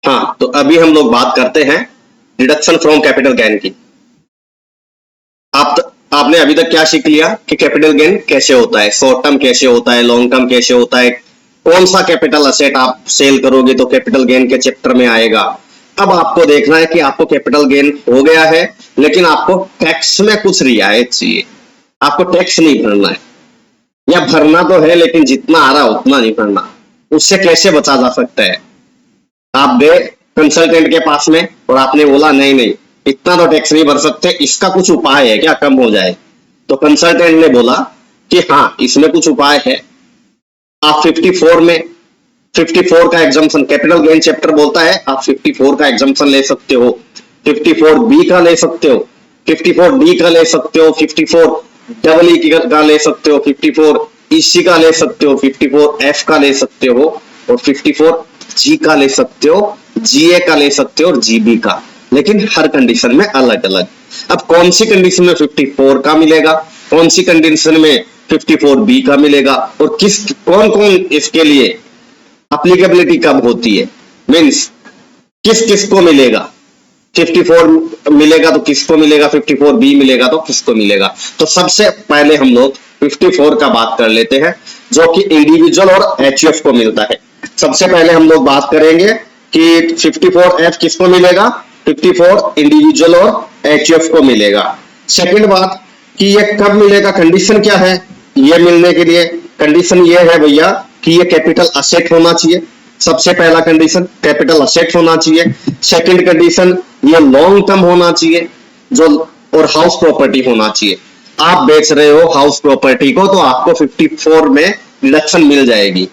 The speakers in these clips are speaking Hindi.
हाँ, तो अभी हम लोग बात करते हैं डिडक्शन फ्रॉम कैपिटल गेन की। आपने अभी तक क्या सीख लिया कि कैपिटल गेन कैसे होता है, शॉर्ट टर्म कैसे होता है, लॉन्ग टर्म कैसे होता है, कौन सा कैपिटल असेट आप सेल करोगे तो कैपिटल गेन के चैप्टर में आएगा। अब आपको देखना है कि आपको कैपिटल गेन हो गया है, लेकिन आपको टैक्स में कुछ रियायत चाहिए। आपको टैक्स नहीं भरना है, या भरना तो है लेकिन जितना आ रहा है उतना नहीं भरना। उससे कैसे बचा जा सकता है? आप गए कंसल्टेंट के पास में और आपने बोला नहीं नहीं इतना तो टैक्स नहीं भर सकते, इसका कुछ उपाय है क्या कम हो जाए? तो कंसल्टेंट ने बोला कि हाँ इसमें कुछ उपाय है। आप 54 में 54 का एग्जाम्पशन कैपिटल गेन चैप्टर बोलता है, आप 54 का एग्जाम्पशन ले सकते हो, 54B का ले सकते हो, 54D का ले सकते हो, 54EE का ले सकते हो, 54EC का ले सकते हो, 54F का ले सकते हो और 54G का ले सकते हो, GA का ले सकते हो और GB का, लेकिन हर कंडीशन में अलग अलग। अब कौन सी कंडीशन में 54 का मिलेगा, कौन सी कंडीशन में 54B का मिलेगा और कौन कौन इसके लिए एप्लीकेबिलिटी कब होती है, मीन्स किस किस को मिलेगा। 54 मिलेगा तो किसको मिलेगा, 54B मिलेगा तो किसको मिलेगा। तो सबसे पहले हम लोग 54 का बात कर लेते हैं, जो कि इंडिविजुअल और HUF को मिलता है। सबसे पहले हम लोग बात करेंगे कि 54F किसको मिलेगा, 54 इंडिविजुअल और HUF को मिलेगा। सेकंड बात कि ये कब मिलेगा, कंडीशन क्या है ये मिलने के लिए? कंडीशन ये है भैया कि ये कैपिटल असेट होना चाहिए। सबसे पहला कंडीशन कैपिटल असेट होना चाहिए। सेकंड कंडीशन ये लॉन्ग टर्म होना चाहिए, जो और हाउस प्रॉपर्टी होना चाहिए। आप बेच रहे हो हाउस प्रॉपर्टी को तो आपको 54 में डिडक्शन मिल जाएगी।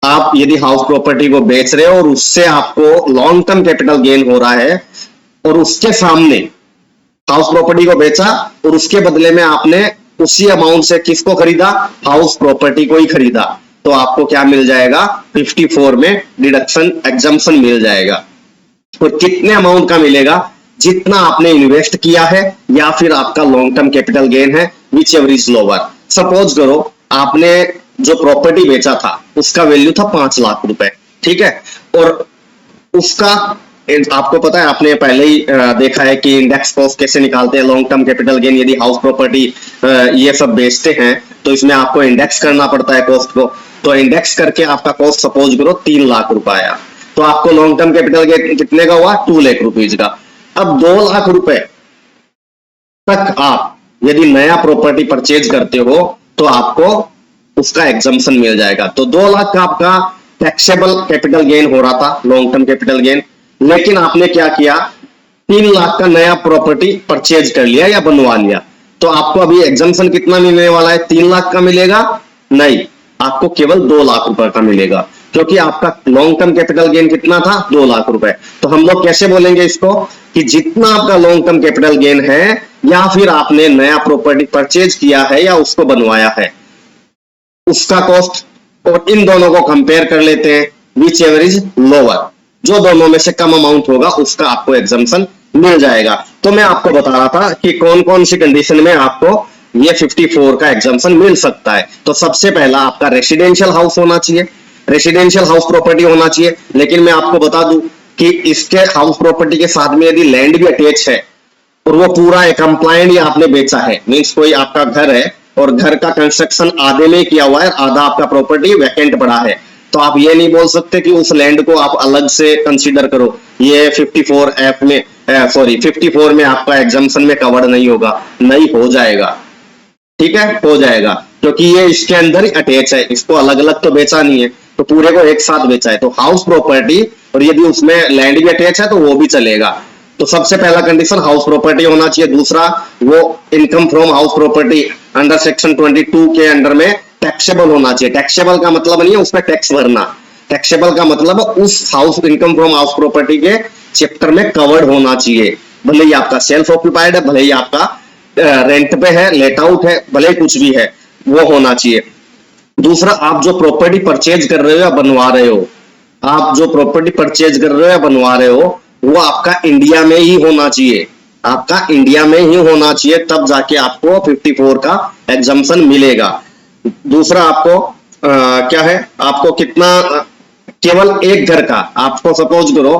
आप यदि हाउस प्रॉपर्टी को बेच रहे हो और उससे आपको लॉन्ग टर्म कैपिटल गेन हो रहा है और उसके सामने हाउस प्रॉपर्टी को बेचा और उसके बदले में आपने उसी अमाउंट से किसको खरीदा, हाउस प्रॉपर्टी को ही खरीदा, तो आपको क्या मिल जाएगा, 54 में डिडक्शन एग्जम्पशन मिल जाएगा। और कितने अमाउंट का मिलेगा, जितना आपने इन्वेस्ट किया है या फिर आपका लॉन्ग टर्म कैपिटल गेन है, which ever is lower. Suppose करो आपने जो प्रॉपर्टी बेचा था उसका वैल्यू था 5 लाख रुपए, ठीक है, और उसका आपको पता है, आपने पहले ही देखा है कि इंडेक्स कॉस्ट कैसे निकालते हैं लॉन्ग टर्म कैपिटल गेन। यदि हाउस प्रॉपर्टी ये सब बेचते हैं तो इसमें आपको इंडेक्स करना पड़ता है कॉस्ट को। तो इंडेक्स करके आपका कॉस्ट सपोज करो 3 लाख रुपए आया, तो आपको लॉन्ग टर्म कैपिटल गेन कितने का हुआ, 2 लाख रुपीज का। अब 2 लाख रुपए तक आप यदि नया प्रॉपर्टी परचेज करते हो तो आपको उसका एग्जम्पशन मिल जाएगा। तो 2 लाख का आपका टैक्सेबल कैपिटल गेन हो रहा था, लॉन्ग टर्म कैपिटल गेन, लेकिन आपने क्या किया, 3 लाख का नया प्रॉपर्टी परचेज कर लिया या बनवा लिया, तो आपको अभी एग्जम्पशन कितना मिलने वाला है, 3 लाख का मिलेगा? नहीं, आपको केवल 2 लाख रुपए का मिलेगा, क्योंकि आपका लॉन्ग टर्म कैपिटल गेन कितना था, 2 लाख रुपए। तो हम लोग कैसे बोलेंगे इसको कि जितना आपका लॉन्ग टर्म कैपिटल गेन है या फिर आपने नया प्रॉपर्टी परचेज किया है या उसको बनवाया है, उसका कॉस्ट, और इन दोनों को कंपेयर कर लेते हैं, विच एवर इज लोअर, जो दोनों में से कम अमाउंट होगा उसका आपको एग्जम्पशन मिल जाएगा। तो मैं आपको बता रहा था कि कौन कौन सी कंडीशन में आपको ये 54 का एग्जम्पशन मिल सकता है। तो सबसे पहला आपका रेसिडेंशियल हाउस होना चाहिए, रेसिडेंशियल हाउस प्रॉपर्टी होना चाहिए। लेकिन मैं आपको बता दूं कि इसके हाउस प्रॉपर्टी के साथ में यदि लैंड भी अटैच है और वो पूरा कंप्लायंट या आपने बेचा है, मीन्स कोई आपका घर है और घर का कंस्ट्रक्शन आधे में किया हुआ है, आधा आपका प्रॉपर्टी वैकेंट पड़ा है, तो आप ये नहीं बोल सकते कि उस लैंड को आप अलग से कंसीडर करो, ये 54F में 54 में आपका एग्जम्पशन में कवर्ड नहीं होगा। नहीं, हो जाएगा, ठीक है, हो जाएगा, क्योंकि ये इसके अंदर ही अटैच है, इसको अलग अलग तो बेचा नहीं है, तो पूरे को एक साथ बेचा है। तो हाउस प्रॉपर्टी और यदि उसमें लैंड भी अटैच है तो वो भी चलेगा। तो सबसे पहला कंडीशन हाउस प्रॉपर्टी होना चाहिए। दूसरा, वो income from house property under section 22 के अंडर में टैक्सेबल होना चाहिए। टैक्सेबल का मतलब नहीं है उसमें टैक्स भरना, टैक्सेबल का मतलब उस house income from house property के चैप्टर में कवर्ड होना चाहिए, भले ही आपका सेल्फ ऑक्यूपाइड है, भले ही आपका रेंट पे है, लेट आउट है, भले ही कुछ भी है, वो होना चाहिए। दूसरा, आप जो प्रॉपर्टी परचेज कर रहे हो या बनवा रहे हो, आप जो प्रॉपर्टी परचेज कर रहे हो या बनवा रहे हो, वो आपका इंडिया में ही होना चाहिए, आपका इंडिया में ही होना चाहिए, तब जाके आपको 54 का एग्जम्पशन मिलेगा। दूसरा, आपको क्या है, आपको केवल एक घर का, आपको सपोज करो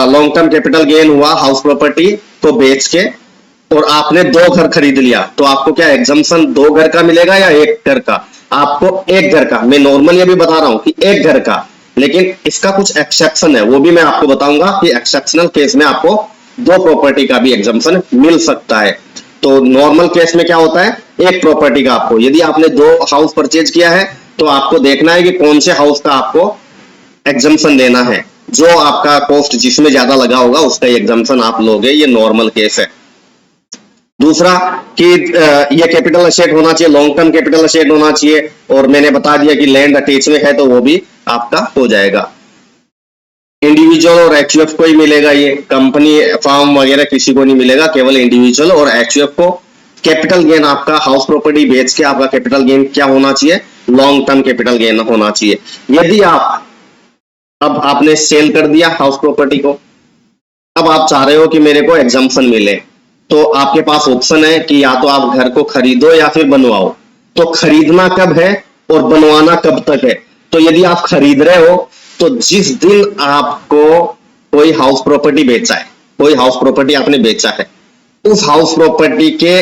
लॉन्ग टर्म कैपिटल गेन हुआ हाउस प्रॉपर्टी को बेच के, और आपने 2 घर खरीद लिया, तो आपको क्या एग्जम्पशन 2 घर का मिलेगा या 1 घर का? आपको 1 घर का। मैं नॉर्मली अभी बता रहा हूं कि 1 घर का, लेकिन इसका कुछ एक्सेप्शन है, वो भी मैं आपको बताऊंगा कि एक्सेप्शनल केस में आपको 2 प्रॉपर्टी का भी एग्जम्पशन मिल सकता है। तो नॉर्मल केस में क्या होता है, 1 प्रॉपर्टी का आपको, यदि आपने 2 हाउस परचेज किया है तो आपको देखना है कि कौन से हाउस का आपको एग्जम्पशन देना है, जो आपका कॉस्ट जिसमें ज्यादा लगा होगा उसका एग्जम्पशन आप लोगे, ये नॉर्मल केस है। दूसरा कि ये कैपिटल असेट होना चाहिए, लॉन्ग टर्म कैपिटल असेट होना चाहिए, और मैंने बता दिया कि लैंड अटैच में है तो वो भी आपका हो जाएगा। इंडिविजुअल और एचयूएफ को ही मिलेगा, ये कंपनी फार्म वगैरह किसी को नहीं मिलेगा, केवल इंडिविजुअल और एचयूएफ को। कैपिटल गेन आपका हाउस प्रॉपर्टी बेच के आपका कैपिटल गेन क्या होना चाहिए, लॉन्ग टर्म कैपिटल गेन होना चाहिए। यदि आप अब आपने सेल कर दिया हाउस प्रॉपर्टी को, अब आप चाह रहे हो कि मेरे को एग्जम्पशन मिले, तो आपके पास ऑप्शन है कि या तो आप घर को खरीदो या फिर बनवाओ। तो खरीदना कब है और बनवाना कब तक है? तो यदि आप खरीद रहे हो तो जिस दिन आपको कोई हाउस प्रॉपर्टी बेचा है, कोई हाउस प्रॉपर्टी आपने बेचा है, उस हाउस प्रॉपर्टी के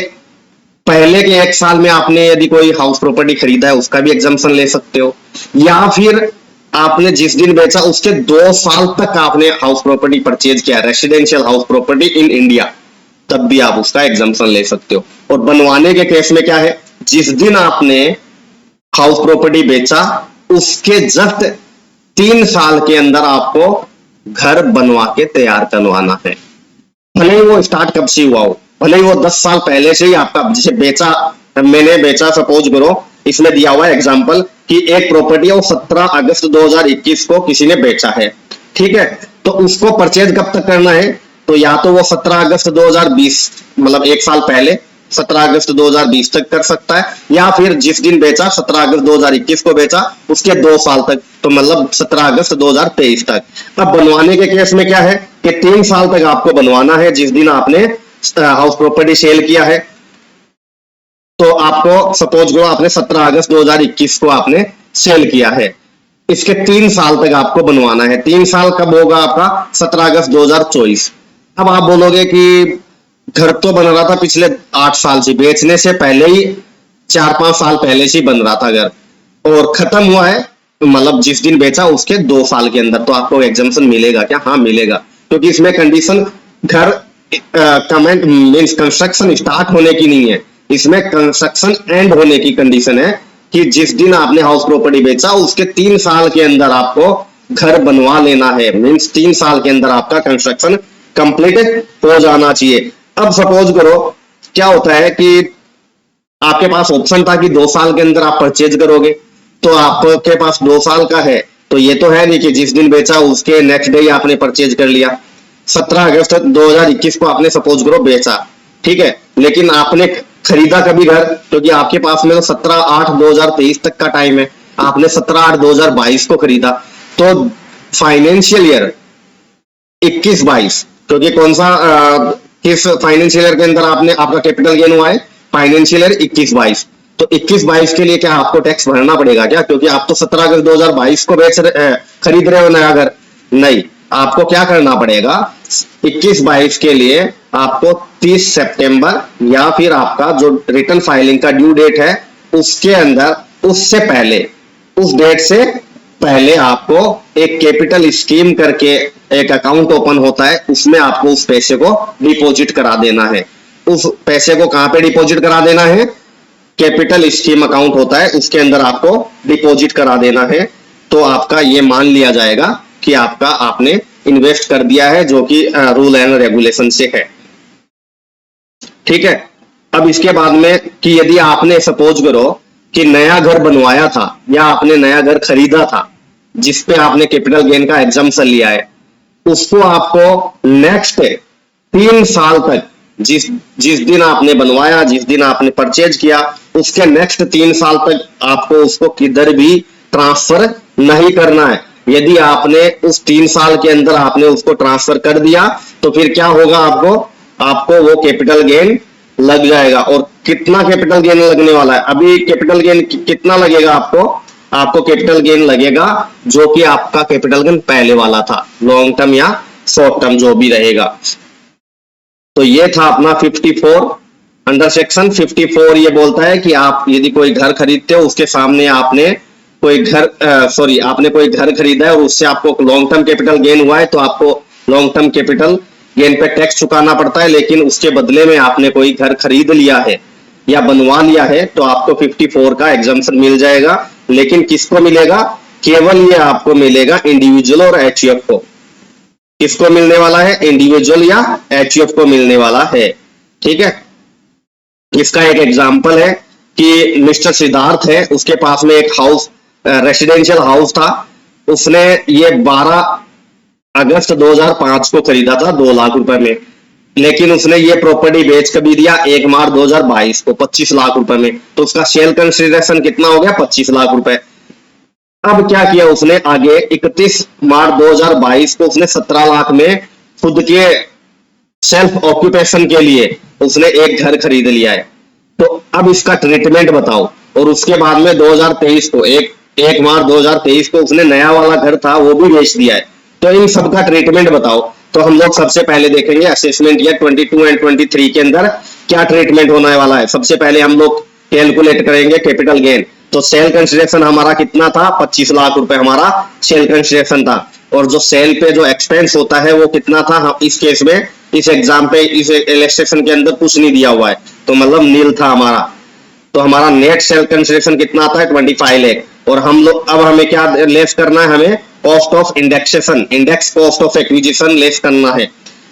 पहले के 1 साल में आपने यदि कोई हाउस प्रॉपर्टी खरीदा है उसका भी एग्जम्पशन ले सकते हो, या फिर आपने जिस दिन बेचा उसके 2 साल तक आपने हाउस प्रॉपर्टी परचेज किया, residential house property in India, तब भी आप उसका एग्जम्पशन ले सकते हो। और बनवाने के केस में क्या है, जिस दिन आपने हाउस प्रॉपर्टी बेचा उसके जस्ट 3 साल के अंदर आपको घर बनवा के तैयार करवाना है। भले ही वो स्टार्ट कब से हुआ हो, भले ही वो 10 साल पहले से ही आपका, जैसे बेचा, मैंने बेचा, सपोज करो इसमें दिया हुआ एग्जांपल कि एक प्रॉपर्टी है वो 17 अगस्त 2021 को किसी ने बेचा है, ठीक है, तो उसको परचेज कब तक करना है? तो या तो वो 17 अगस्त 2020 मतलब 1 साल पहले 17 अगस्त 2020 तक कर सकता है, या फिर जिस दिन बेचा 17 अगस्त 2021 को बेचा उसके 2 साल तक, तो मतलब 17 अगस्त 2023 तक। अब बनवाने के केस में क्या है कि 3 साल तक आपको बनवाना है, जिस दिन आपने हाउस प्रॉपर्टी सेल किया है। तो आपको सपोज करो आपने 17 अगस्त 2021 को आपने सेल किया है, इसके 3 साल तक आपको बनवाना है। 3 साल कब होगा आपका? 17 अगस्त 2024। अब आप बोलोगे कि घर तो बन रहा था पिछले 8 साल से, बेचने से पहले ही 4-5 साल पहले से बन रहा था घर, और खत्म हुआ है मतलब जिस दिन बेचा उसके 2 साल के अंदर, तो आपको एग्जम्पशन मिलेगा क्या? हाँ मिलेगा, क्योंकि इसमें कंडीशन घर कमेंट मींस कंस्ट्रक्शन स्टार्ट होने की नहीं है, इसमें कंस्ट्रक्शन एंड होने की कंडीशन है कि जिस दिन आपने हाउस प्रॉपर्टी बेचा उसके 3 साल के अंदर आपको घर बनवा लेना है, मींस 3 साल के अंदर आपका कंस्ट्रक्शन कंप्लीट हो जाना चाहिए। अब सपोज करो क्या होता है कि आपके पास ऑप्शन था कि 2 साल के अंदर आप परचेज करोगे, तो आपके पास 2 साल का है, तो ये तो है नहीं कि जिस दिन बेचा उसके नेक्स्ट डे आपने परचेज कर लिया। 17 अगस्त 2021 को आपने सपोज करो बेचा, ठीक है, लेकिन आपने खरीदा कभी घर? क्योंकि आपके पास में तो 17/8/2023 तक का टाइम है, आपने 17/8/2022 को खरीदा, तो फाइनेंशियल ईयर 21-22, क्योंकि कौन सा किस फाइनेंशियल ईयर के अंदर आपने आपका कैपिटल गेन हुआ है? Financial year 21-22। तो 21-22 के लिए क्या आपको टैक्स भरना पड़ेगा क्या? क्योंकि आप तो 17 अगस्त 2022 को खरीद रहे हो नया घर, नहीं, आपको क्या करना पड़ेगा? 21-22 के लिए आपको 30 सितंबर या फिर आपका जो रिटर्न फाइलिंग का ड्यू डेट है उसके अंदर, उससे पहले, उस डेट से पहले आपको एक कैपिटल स्कीम करके एक अकाउंट ओपन होता है, उसमें आपको उस पैसे को डिपॉजिट करा देना है। उस पैसे को कहां पे डिपॉजिट करा देना है? कैपिटल स्कीम अकाउंट होता है, उसके अंदर आपको डिपॉजिट करा देना है, तो आपका ये मान लिया जाएगा कि आपका आपने इन्वेस्ट कर दिया है, जो कि रूल एंड रेगुलेशन से है, ठीक है। अब इसके बाद में कि यदि आपने सपोज करो कि नया घर बनवाया था या आपने नया घर खरीदा था जिसपे आपने कैपिटल गेन का एग्जम्पशन लिया है, उसको आपको नेक्स्ट 3 साल तक, जिस दिन आपने बनवाया, जिस दिन आपने परचेज किया, उसके नेक्स्ट 3 साल तक आपको उसको किधर भी ट्रांसफर नहीं करना है। यदि आपने उस 3 साल के अंदर आपने उसको ट्रांसफर कर दिया तो फिर क्या होगा? आपको वो कैपिटल गेन लग जाएगा। और कितना कैपिटल गेन लगने वाला है? अभी कैपिटल गेन कितना लगेगा आपको? आपको कैपिटल गेन लगेगा जो कि आपका कैपिटल गेन पहले वाला था, लॉन्ग टर्म या शॉर्ट टर्म जो भी रहेगा। तो ये था अपना 54। अंडर सेक्शन 54 ये बोलता है कि आप यदि कोई घर खरीदते हो, उसके सामने आपने कोई आपने कोई घर खरीदा है और उससे आपको लॉन्ग टर्म कैपिटल गेन हुआ है, तो आपको लॉन्ग टर्म कैपिटल गेन पे टैक्स चुकाना पड़ता है। लेकिन उसके बदले में आपने कोई घर खरीद लिया है या बनवा लिया है तो आपको 54 का एग्जम्पशन मिल जाएगा। लेकिन किसको मिलेगा? केवल ये आपको मिलेगा इंडिविजुअल और एचयूएफ को। किसको मिलने वाला है? इंडिविजुअल या एचयूएफ को मिलने वाला है। ठीक है, इसका एक एग्जांपल है कि मिस्टर सिद्धार्थ है, उसके पास में एक हाउस, रेसिडेंशियल हाउस था। उसने ये 12 अगस्त 2005 को खरीदा था 2 लाख रुपए में, लेकिन उसने ये प्रॉपर्टी बेच कर भी दिया 1 मार्च 2022 को 25 लाख रुपए में। तो उसका सेल कंसिडरेशन कितना हो गया? 25 लाख रुपए। अब क्या किया उसने आगे, 31 मार्च 2022 को उसने 17 लाख में खुद के सेल्फ ऑक्यूपेशन के लिए उसने एक घर खरीद लिया है। तो अब इसका ट्रीटमेंट बताओ। और उसके बाद में 2023 को 1 मार्च 2023 को उसने नया वाला घर था वो भी बेच दिया है। तो इन सब का ट्रीटमेंट बताओ। तो हम लोग सबसे पहले देखेंगे असेसमेंट ईयर 22 एंड 23 के अंदर क्या ट्रीटमेंट होने वाला है। सबसे पहले हम लोग कैलकुलेट करेंगे कैपिटल गेन। तो सेल कंसिडरेशन हमारा कितना था? 25 लाख रुपए हमारा सेल कंसिडरेशन था। और जो सेल पे जो एक्सपेंस होता है वो कितना था? इस केस में, इस एग्जाम पे, इस इलस्ट्रेशन के अंदर कुछ नहीं दिया हुआ है, तो मतलब नील था हमारा। तो हमारा नेट सेल कंसिडरेशन कितना आता है? 25 लाख। और हम लोग अब हमें क्या लेस करना है? हमें cost of indexation, index cost of acquisition less करना है।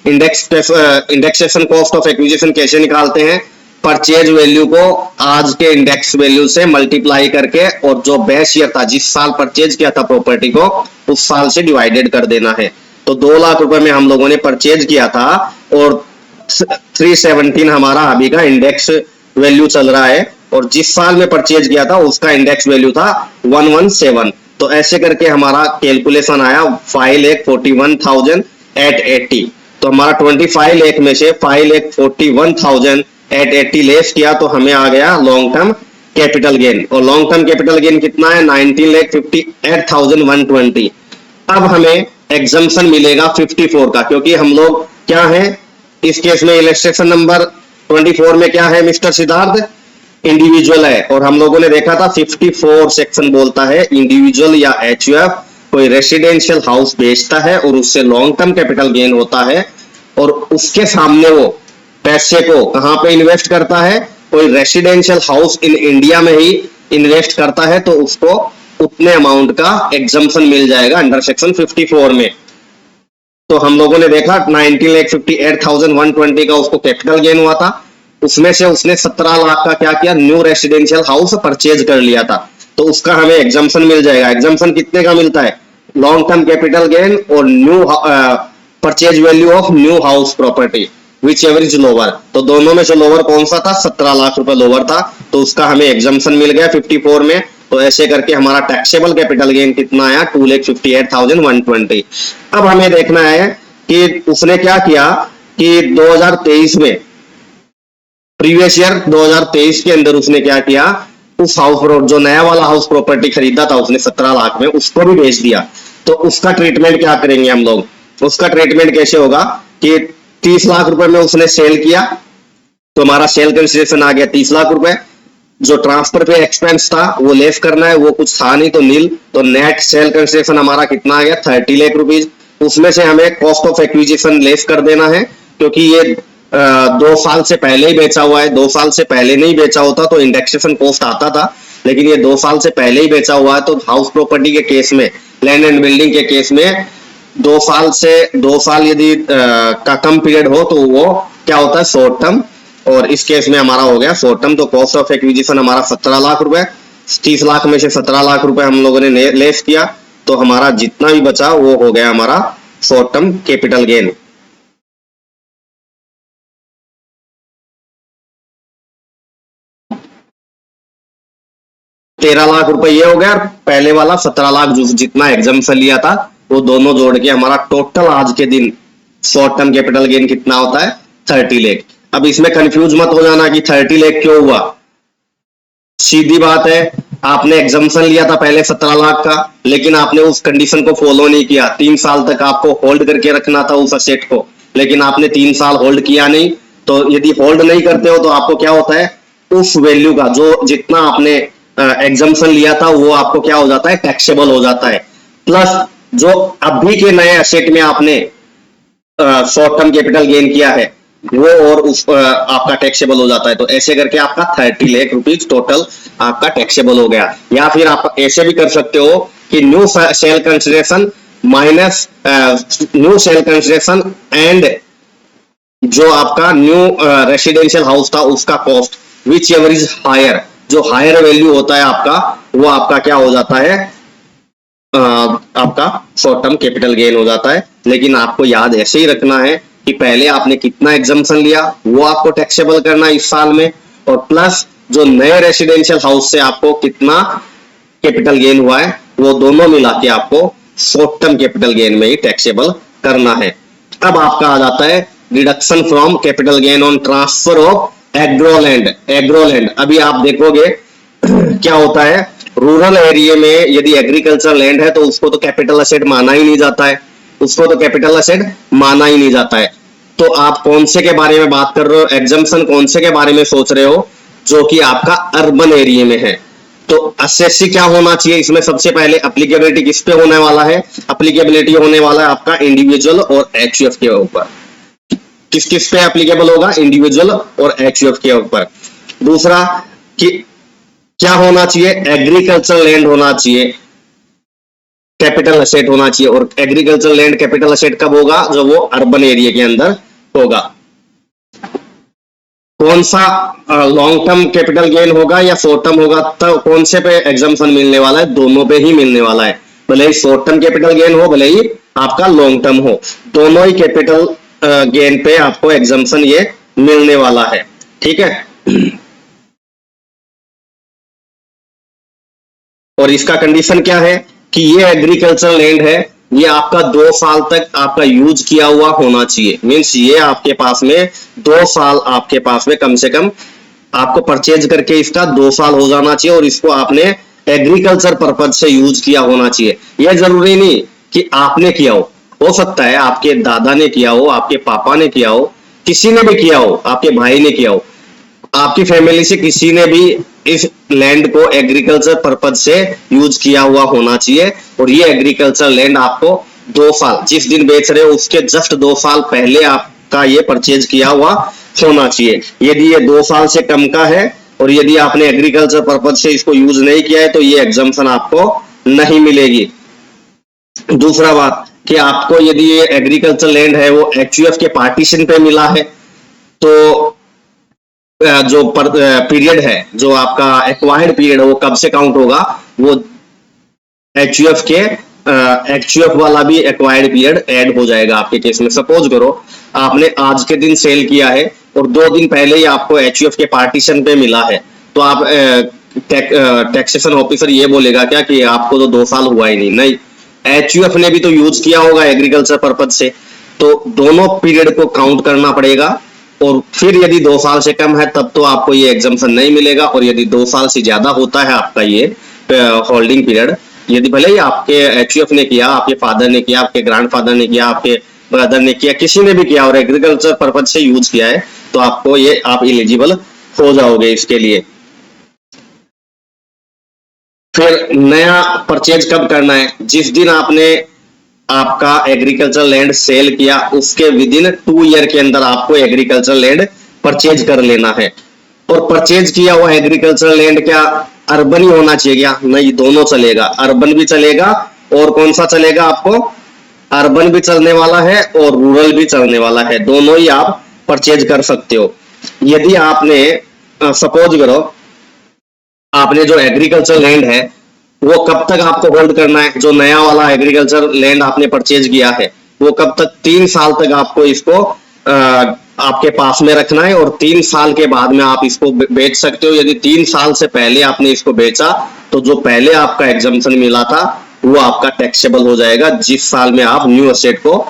इंडेक्सेशन कॉस्ट ऑफ एक्विजिशन कैसे निकालते हैं? परचेज वैल्यू को आज के इंडेक्स वैल्यू से मल्टीप्लाई करके, और जो बेस ईयर था, जिस साल परचेज किया था प्रॉपर्टी को, उस साल से डिवाइडेड कर देना है। तो 2 लाख रुपए में हम लोगों ने परचेज किया था और 317 हमारा अभी का इंडेक्स वैल्यू चल रहा है, और जिस साल में परचेज किया था उसका इंडेक्स वैल्यू था 117। तो ऐसे करके हमारा कैलकुलेशन आया 5,41,000 तो हमारा 25 लाख में से 5,41,000 लेस किया तो हमें आ गया लॉन्ग टर्म कैपिटल गेन। और लॉन्ग टर्म कैपिटल गेन कितना है? 19,58,120। अब हमें एग्जम्पशन मिलेगा 54 का, क्योंकि हम लोग क्या है इस केस में, इलस्ट्रेशन नंबर 24 में क्या है मिस्टर सिद्धार्थ? इंडिविजुअल है। और हम लोगों ने देखा था 54 सेक्शन बोलता है इंडिविजुअल या एचयूएफ कोई रेसिडेंशियल हाउस बेचता है और उससे लॉन्ग टर्म कैपिटल गेन होता है, और उसके सामने वो पैसे को कहां पे इन्वेस्ट करता है? कोई रेसिडेंशियल हाउस इन इंडिया में ही इन्वेस्ट करता है, तो उसको उतने अमाउंट का एग्जम्पशन मिल जाएगा अंडर सेक्शन 54 में। तो हम लोगों ने देखा 19,58,120 का उसको कैपिटल गेन हुआ था, उसमें से उसने 17 लाख का क्या किया? न्यू रेसिडेंशियल हाउस परचेज कर लिया था, तो उसका हमें एग्जम्पशन मिल जाएगा। एग्जम्पशन कितने का मिलता है? लॉन्ग टर्म कैपिटल गेन और new purchase value of new house property which ever is lower. तो दोनों में से लोअर कौन सा था? 17 लाख रुपए लोअर था, तो उसका हमें एग्जम्पशन मिल गया 54 में। तो ऐसे करके हमारा टैक्सेबल कैपिटल गेन कितना आया? 2,58,120। अब हमें देखना है कि उसने क्या किया कि 2023 में, प्रीवियस ईयर 2023 के अंदर उसने क्या किया? उस हाउस जो नया वाला हाउस प्रॉपर्टी खरीदा था उसने 17 लाख में, उसको भी बेच दिया। तो उसका ट्रीटमेंट क्या करेंगे हम लोग? उसका ट्रीटमेंट कैसे होगा कि 30 लाख रुपए में उसने सेल किया, तो हमारा सेल कंसिडरेशन आ गया 30 लाख रुपए। जो ट्रांसफर पे एक्सपेंस था वो लेस करना है, वो कुछ था नहीं तो नील। तो नेट सेल कंसिडरेशन हमारा कितना आ गया? 30 लाख रुपीज। उसमें से हमें कॉस्ट ऑफ एक्विजिशन लेस कर देना है, क्योंकि ये 2 साल से पहले ही बेचा हुआ है। 2 साल से पहले नहीं बेचा होता तो इंडेक्सेशन कॉस्ट आता था, लेकिन ये 2 साल से पहले ही बेचा हुआ है। तो हाउस प्रॉपर्टी के केस में, लैंड एंड बिल्डिंग के केस में 2 साल यदि का कम पीरियड हो तो वो क्या होता है? Short term. और इस केस में हमारा हो गया शॉर्ट टर्म। तो कॉस्ट ऑफ एक्विजिशन हमारा 17 लाख रुपए, 30 लाख में से 17 लाख रुपए हम लोगों ने लेस किया, तो हमारा जितना भी बचा वो हो गया हमारा short term capital gain. ₹13 lakh ये हो गया, पहले वाला 17 लाख जितना एग्जम्पशन लिया था वो दोनों जोड़ के हमारा टोटल आज के दिन शॉर्ट टर्म कैपिटल गेन कितना होता है? 30 लाख। अब इसमें कंफ्यूज मत हो जाना कि 30 लाख क्यों हुआ। सीधी बात है, आपने एग्जाम्पशन लिया था पहले 17 लाख का, लेकिन आपने उस कंडीशन को फॉलो नहीं किया। 3 साल तक आपको होल्ड करके रखना था उस असेट को, लेकिन आपने 3 साल होल्ड किया नहीं। तो यदि होल्ड नहीं करते हो तो आपको क्या होता है, उस वैल्यू का जो जितना आपने एग्जाम्पशन लिया था वो आपको क्या हो जाता है, टैक्सेबल हो जाता है। प्लस जो अभी के नए असेट में आपने शॉर्ट टर्म कैपिटल गेन किया है वो और उस आपका टैक्सेबल हो जाता है। तो ऐसे करके आपका 30 लाख रुपीज टोटल आपका टैक्सेबल हो गया। या फिर आप ऐसे भी कर सकते हो कि new sale consideration minus new sale consideration and जो आपका न्यू रेसिडेंशियल हाउस था उसका cost whichever is higher, जो हायर वैल्यू होता है आपका वो आपका क्या हो जाता है, आपका शॉर्ट टर्म कैपिटल गेन हो जाता है। लेकिन आपको याद ऐसे ही रखना है कि पहले आपने कितना एग्जाम्पशन लिया वो आपको टैक्सेबल करना है इस साल में, और प्लस जो नए रेसिडेंशियल हाउस से आपको कितना कैपिटल गेन हुआ है वो दोनों मिला के आपको शॉर्ट टर्म कैपिटल गेन में ही टैक्सेबल करना है। अब आपका आ जाता है reduction from capital gain on transfer of agroland. Agroland अभी आप देखोगे क्या होता है, रूरल एरिया में यदि एग्रीकल्चर लैंड है तो उसको तो कैपिटल असेट माना ही नहीं जाता है, उसको तो कैपिटल असेट माना ही नहीं जाता है। तो आप कौन से के बारे में बात कर रहे हो, एग्जाम्पशन कौन से के बारे में सोच रहे हो, जो कि आपका अर्बन एरिया में है। तो असेसी क्या होना चाहिए इसमें, सबसे पहले एप्लीकेबिलिटी किस पे होने वाला है, एप्लीकेबिलिटी होने वाला है आपका इंडिविजुअल और एचयूएफ के ऊपर। किस किस पे एप्लीकेबल होगा, इंडिविजुअल और एचयूएफ के ऊपर। दूसरा कि क्या होना चाहिए, एग्रीकल्चर लैंड होना चाहिए, कैपिटल असेट होना चाहिए। और एग्रीकल्चर लैंड कैपिटल असेट कब होगा, जब वो अर्बन एरिया के अंदर होगा। कौन सा लॉन्ग टर्म कैपिटल गेन होगा या शॉर्ट टर्म होगा, तो कौन से पे एग्जाम्पशन मिलने वाला है, दोनों पे ही मिलने वाला है। भले ही शॉर्ट टर्म कैपिटल गेन हो, भले ही आपका लॉन्ग टर्म हो, दोनों ही कैपिटल गेन पे आपको एग्जाम्पशन ये मिलने वाला है। ठीक है। और इसका कंडीशन क्या है कि ये एग्रीकल्चर लैंड है, ये आपका 2 साल तक आपका यूज किया हुआ होना चाहिए। मींस ये आपके पास में 2 साल आपके पास में कम से कम आपको परचेज करके इसका 2 साल हो जाना चाहिए, और इसको आपने एग्रीकल्चर पर्पज से यूज किया होना चाहिए। यह जरूरी नहीं कि आपने किया हो सकता है आपके दादा ने किया हो, आपके पापा ने किया हो, किसी ने भी किया हो, आपके भाई ने किया हो, आपकी फैमिली से किसी ने भी इस लैंड को एग्रीकल्चर पर्पज से यूज किया हुआ होना चाहिए। और ये एग्रीकल्चर लैंड आपको 2 साल जिस दिन बेच रहे हो उसके जस्ट 2 साल पहले आपका ये परचेज किया हुआ होना चाहिए। यदि ये 2 साल से कम का है और यदि आपने एग्रीकल्चर पर्पज से इसको यूज नहीं किया है तो ये एग्जाम्पशन आपको नहीं मिलेगी। दूसरा बात कि आपको यदि ये एग्रीकल्चर लैंड है वो एचयूएफ के पार्टीशन पे मिला है तो जो पीरियड है, जो आपका एक्वायर्ड पीरियड है वो कब से काउंट होगा, वो एचयूएफ वाला भी एक्वायर्ड पीरियड ऐड हो जाएगा आपके केस में। सपोज करो आपने आज के दिन सेल किया है और 2 दिन पहले ही आपको एचयूएफ के पार्टीशन पे मिला है, तो आप टैक्सेशन ऑफिसर ये बोलेगा क्या कि आपको तो 2 साल हुआ ही नहीं, एचयूएफ ने भी तो यूज किया होगा एग्रीकल्चर पर्पज से। तो दोनों पीरियड को काउंट करना पड़ेगा, और फिर यदि 2 साल से कम है तब तो आपको ये एग्जाम्पशन नहीं मिलेगा। और यदि 2 साल से ज्यादा होता है आपका ये होल्डिंग पीरियड, यदि भले ही आपके एचयूएफ ने किया, आपके फादर ने किया, आपके ग्रैंडफादर ने किया, आपके ब्रदर ने किया, किसी ने भी किया और एग्रीकल्चर पर्पज से यूज किया है, तो आपको ये आप एलिजिबल हो जाओगे इसके लिए। फिर नया परचेज कब करना है, जिस दिन आपने आपका एग्रीकल्चर लैंड सेल किया उसके विदिन 2 ईयर के अंदर आपको एग्रीकल्चर लैंड परचेज कर लेना है। और परचेज किया हुआ एग्रीकल्चर लैंड क्या अर्बन ही होना चाहिए क्या, नहीं, दोनों चलेगा, अर्बन भी चलेगा और कौन सा चलेगा, आपको अर्बन भी चलने वाला है और रूरल भी चलने वाला है, दोनों ही आप परचेज कर सकते हो। यदि आपने सपोज करो आपने जो एग्रीकल्चर लैंड है वो कब तक आपको होल्ड करना है, जो नया वाला एग्रीकल्चर लैंड आपने परचेज किया है वो कब तक, 3 साल तक आपको इसको आपके पास में रखना है, और 3 साल के बाद में आप इसको बेच सकते हो। यदि 3 साल से पहले आपने इसको बेचा तो जो पहले आपका एग्जाम्पशन मिला था वो आपका टैक्सेबल हो जाएगा जिस साल में आप न्यू एसेट को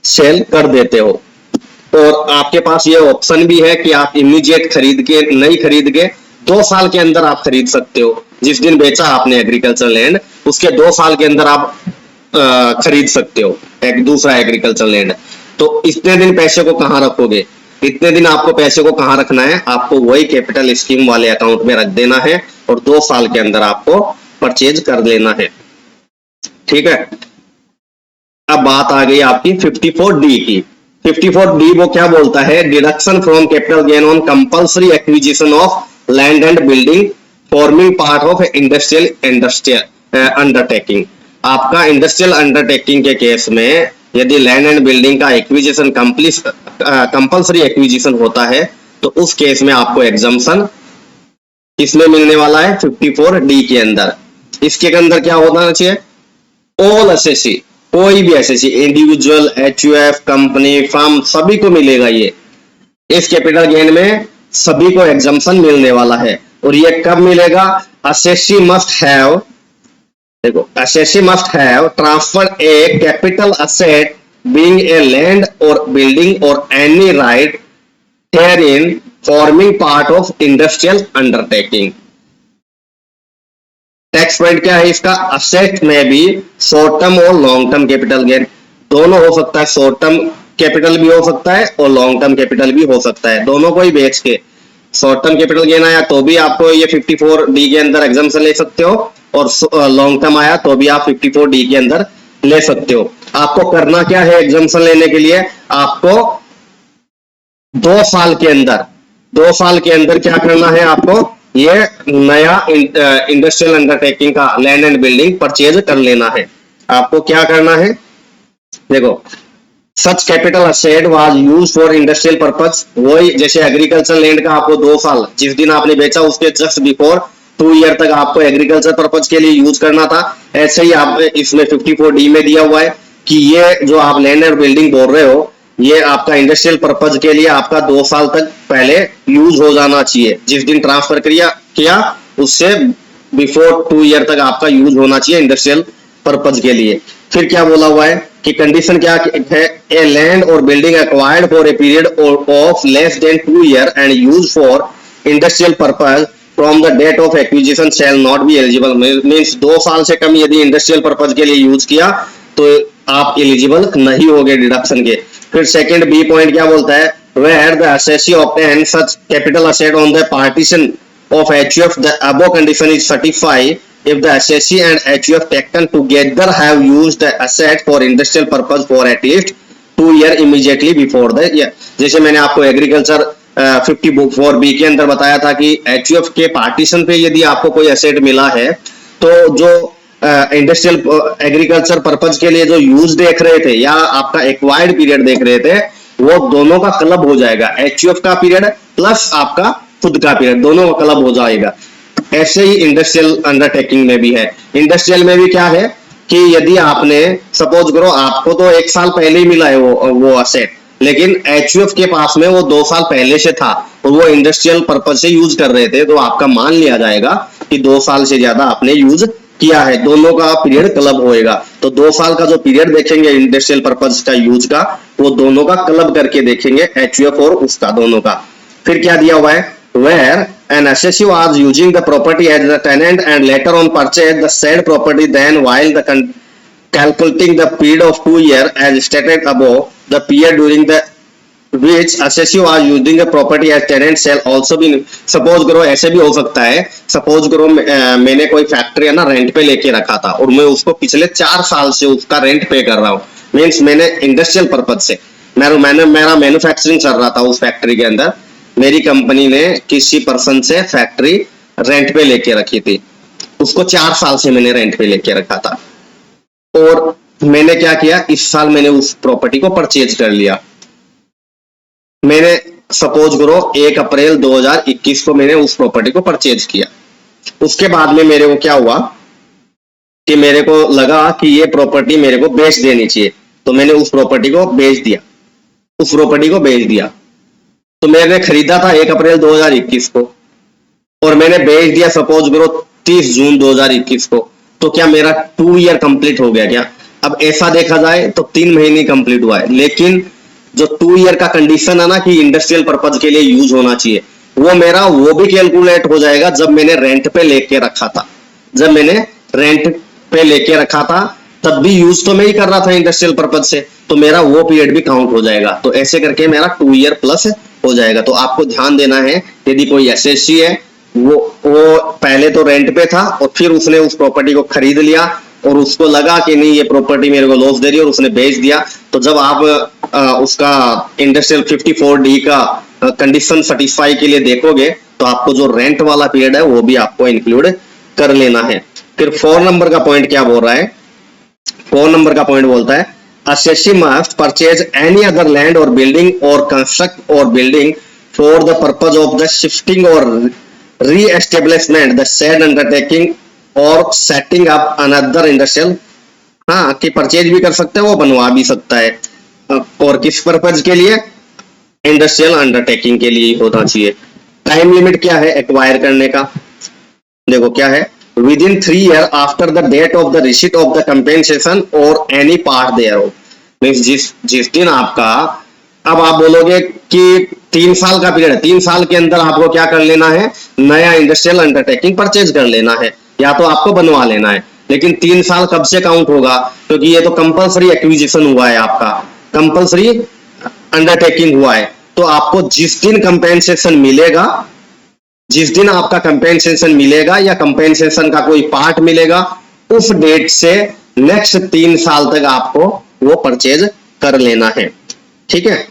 सेल कर देते हो। और आपके पास ये ऑप्शन भी है कि आप इमीडिएट खरीद के नहीं खरीद के 2 साल के अंदर आप खरीद सकते हो। जिस दिन बेचा आपने एग्रीकल्चर लैंड, उसके 2 साल के अंदर आप खरीद सकते हो एक दूसरा एग्रीकल्चर लैंड। तो इतने दिन पैसे को कहाँ रखोगे? इतने दिन आपको पैसे को कहाँ रखना है? आपको वही कैपिटल स्कीम वाले अकाउंट में रख देना है और 2 साल के अंदर आपको परचेज कर लेना है। ठीक है, अब बात आ गई आपकी 54D की। 54D वो क्या बोलता है? Deduction from capital gain on compulsory acquisition of land and building forming part of industrial undertaking. आपका इंडस्ट्रियल अंडरटेकिंग के केस में यदि लैंड एंड बिल्डिंग का एक्विजिशन कंपल्सरी एक्विजिशन होता है तो उस केस में आपको एग्जम्पशन किसमें मिलने वाला है? 54D के अंदर। इसके अंदर क्या होना चाहिए? ऑल एसएससी, कोई भी SSC, individual, HUF, company, firm, सभी को मिलेगा ये। इस कैपिटल गेन में सभी को एग्जम्पशन मिलने वाला है। और ये कब मिलेगा? एसएससी मस्ट हैव, देखो, SSC must have transfer a capital asset being a land और बिल्डिंग और any right herein forming part of industrial undertaking. Tax point क्या है इसका? असेट में भी शॉर्ट टर्म और लॉन्ग टर्म कैपिटल गेन दोनों हो सकता है। शॉर्ट टर्म कैपिटल भी हो सकता है और लॉन्ग टर्म कैपिटल भी हो सकता है। दोनों को ही बेच के शॉर्ट टर्म कैपिटल गेन आया तो भी आपको ये 54D के अंदर एग्जम्पशन ले सकते हो और लॉन्ग टर्म आया तो भी आप 54D के अंदर ले सकते हो। आपको करना क्या है एग्जम्पशन लेने के लिए? आपको 2 साल के अंदर, 2 साल के अंदर क्या करना है? आपको ये नया इंडस्ट्रियल अंडरटेकिंग का लैंड एंड बिल्डिंग परचेज कर लेना है। आपको क्या करना है? देखो, such capital asset was used for industrial purpose. वही जैसे एग्रीकल्चर लैंड का आपको 2 साल, जिस दिन आपने बेचा उसके जस्ट बिफोर 2 ईयर तक आपको एग्रीकल्चर पर्पस के लिए यूज करना था। ऐसे ही आप इसमें 54D में दिया हुआ है कि ये जो आप लैंड एंड बिल्डिंग बोल रहे हो ये आपका इंडस्ट्रियल पर्पज के लिए आपका 2 साल तक पहले यूज हो जाना चाहिए। जिस दिन ट्रांसफर किया उससे बिफोर 2 ईयर तक आपका यूज होना चाहिए इंडस्ट्रियल पर्पज के लिए। फिर क्या बोला हुआ है कि कंडीशन क्या है? ए लैंड और building acquired for a period of less than 2 year and use for industrial purpose from the date of acquisition shall not be eligible. Means 2 साल से कम यदि इंडस्ट्रियल पर्पज के लिए यूज किया तो आप एलिजिबल नहीं होगे डिडक्शन के। फिर सेकंड बी पॉइंट क्या बोलता है? Where the SSC obtain such capital asset on the partition of HUF the above condition is certified if the SSC and HUF taken together have used the asset for industrial purpose for at least 2 years immediately before the year। जैसे मैंने आपको एग्रीकल्चर 54B के अंदर बताया था कि HUF के पार्टीशन पे यदि आपको कोई एसेट मिला है तो जो इंडस्ट्रियल एग्रीकल्चर पर्पज के लिए जो यूज देख रहे थे या आपका एक्वायर्ड पीरियड देख रहे थे वो दोनों का क्लब हो जाएगा। HUF का पीरियड प्लस आपका खुद का पीरियड दोनों का क्लब हो जाएगा। ऐसे ही इंडस्ट्रियल अंडरटेकिंग में भी है। इंडस्ट्रियल में भी क्या है कि यदि आपने सपोज करो आपको तो 1 साल पहले ही मिला है वो असेट, लेकिन HUF के पास में वो 2 साल पहले से था और वो इंडस्ट्रियल पर्पज से यूज कर रहे थे तो आपका मान लिया जाएगा कि 2 साल से ज्यादा आपने यूज किया है। दोनों का पीरियड क्लब होएगा तो 2 साल का जो पीरियड देखेंगे इंडस्ट्रियल पर्पज का यूज का वो दोनों का क्लब करके देखेंगे HUF और उसका दोनों का। फिर क्या दिया हुआ है? Where an assessee was using the property as the tenant and later on purchased the said property, then while the calculating the period of 2 years as stated above, the period during the which assessee was using the property as tenant shall also be। Suppose करो ऐसे भी हो सकता है, सपोज करो मैंने कोई फैक्ट्री है ना रेंट पे लेके रखा था और मैं उसको पिछले 4 साल से उसका रेंट पे कर रहा हूँ। मीन्स मैंने इंडस्ट्रियल पर्पज से मेरा मैन्युफैक्चरिंग चल रहा था उस फैक्ट्री के अंदर। मेरी कंपनी ने किसी पर्सन से फैक्ट्री रेंट पे लेके रखी थी, उसको 4 साल से मैंने रेंट पे लेके रखा था और मैंने क्या किया, इस साल मैंने उस प्रॉपर्टी को परचेज कर लिया। मैंने सपोज करो 1 अप्रैल 2021 को मैंने उस प्रॉपर्टी को परचेज किया। उसके बाद में मेरे को क्या हुआ कि मेरे को लगा कि ये प्रॉपर्टी मेरे को बेच देनी चाहिए तो मैंने उस प्रॉपर्टी को बेच दिया। तो मैंने खरीदा था 1 अप्रैल 2021 को और मैंने बेच दिया सपोज करो 30 जून 2021 को। तो क्या मेरा 2 ईयर कंप्लीट हो गया क्या? अब ऐसा देखा जाए तो 3 महीने कंप्लीट हुआ है, लेकिन जो 2 ईयर का कंडीशन है ना कि इंडस्ट्रियल पर्पज के लिए यूज होना चाहिए, वो मेरा वो भी कैलकुलेट हो जाएगा जब मैंने रेंट पे लेके रखा था। जब मैंने रेंट पे लेके रखा था तब भी यूज तो मैं ही कर रहा था इंडस्ट्रियल पर्पज से, तो मेरा वो पीरियड भी काउंट हो जाएगा। तो ऐसे करके मेरा 2 ईयर प्लस हो जाएगा। तो आपको ध्यान देना है, यदि कोई एसएससी है वो पहले तो रेंट पे था और फिर उसने उस प्रॉपर्टी को खरीद लिया और उसको लगा कि नहीं ये प्रॉपर्टी मेरे को लॉस दे रही है और उसने बेच दिया, तो जब आप उसका इंडस्ट्रियल 54D का कंडीशन सेटिस्फाई के लिए देखोगे तो आपको जो रेंट वाला पीरियड है वो भी आपको इंक्लूड कर लेना है। फिर 4 नंबर का पॉइंट क्या बोल रहा है, 4 नंबर का पॉइंट बोलता है assessee must purchase any other land or building or construct or building for the purpose of the shifting or re-establishment the said undertaking or setting up another industrial, हाँ कि परचेज भी कर सकता है, वो बनवा भी सकता है, और किस पर्पज के लिए, इंडस्ट्रियल अंडरटेकिंग के लिए होना चाहिए। टाइम लिमिट क्या है एक्वायर करने का, देखो क्या है, within 3 year after the date of the receipt of the compensation और एनी पार्ट देयरऑफ, मींस जिस दिन आपका, अब आप बोलोगे कि 3 साल का पीरियड है, 3 साल के अंदर आपको क्या कर लेना है, नया इंडस्ट्रियल अंडरटेकिंग परचेज कर लेना है या तो आपको बनवा लेना है। लेकिन 3 साल कब से काउंट होगा, क्योंकि ये तो कंपलसरी एक्विजिशन हुआ है, आपका कंपलसरी अंडरटेकिंग हुआ है। तो आपको जिस दिन कंपेंसेशन मिलेगा, जिस दिन आपका कंपेंसेशन मिलेगा या कंपेंसेशन का कोई पार्ट मिलेगा, उस डेट से नेक्स्ट 3 साल तक आपको वो परचेज कर लेना है, ठीक है।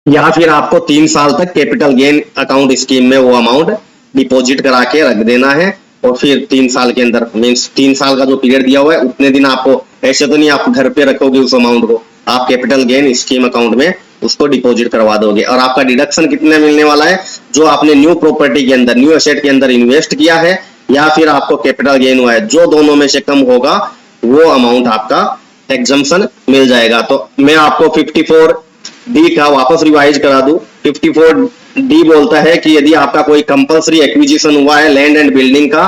या फिर आपको 3 साल तक कैपिटल गेन अकाउंट स्कीम में वो अमाउंट डिपॉजिट करा के रख देना है और फिर 3 साल के अंदर, मीन्स 3 साल का जो पीरियड दिया हुआ है उतने दिन आपको, ऐसे तो नहीं आप घर पे रखोगे उस अमाउंट को, आप कैपिटल गेन स्कीम अकाउंट में उसको डिपॉजिट करवा दोगे। और आपका डिडक्शन कितने मिलने वाला है, जो आपने न्यू प्रॉपर्टी के अंदर, न्यू एसेट के अंदर इन्वेस्ट किया है या फिर आपको कैपिटल गेन हुआ है, जो दोनों में से कम होगा वो अमाउंट आपका एग्जम्पशन मिल जाएगा। तो मैं आपको 54D का वापस रिवाइज करा दूं। 54D बोलता है कि यदि आपका कोई कंपलसरी एक्विजिशन हुआ है लैंड एंड बिल्डिंग का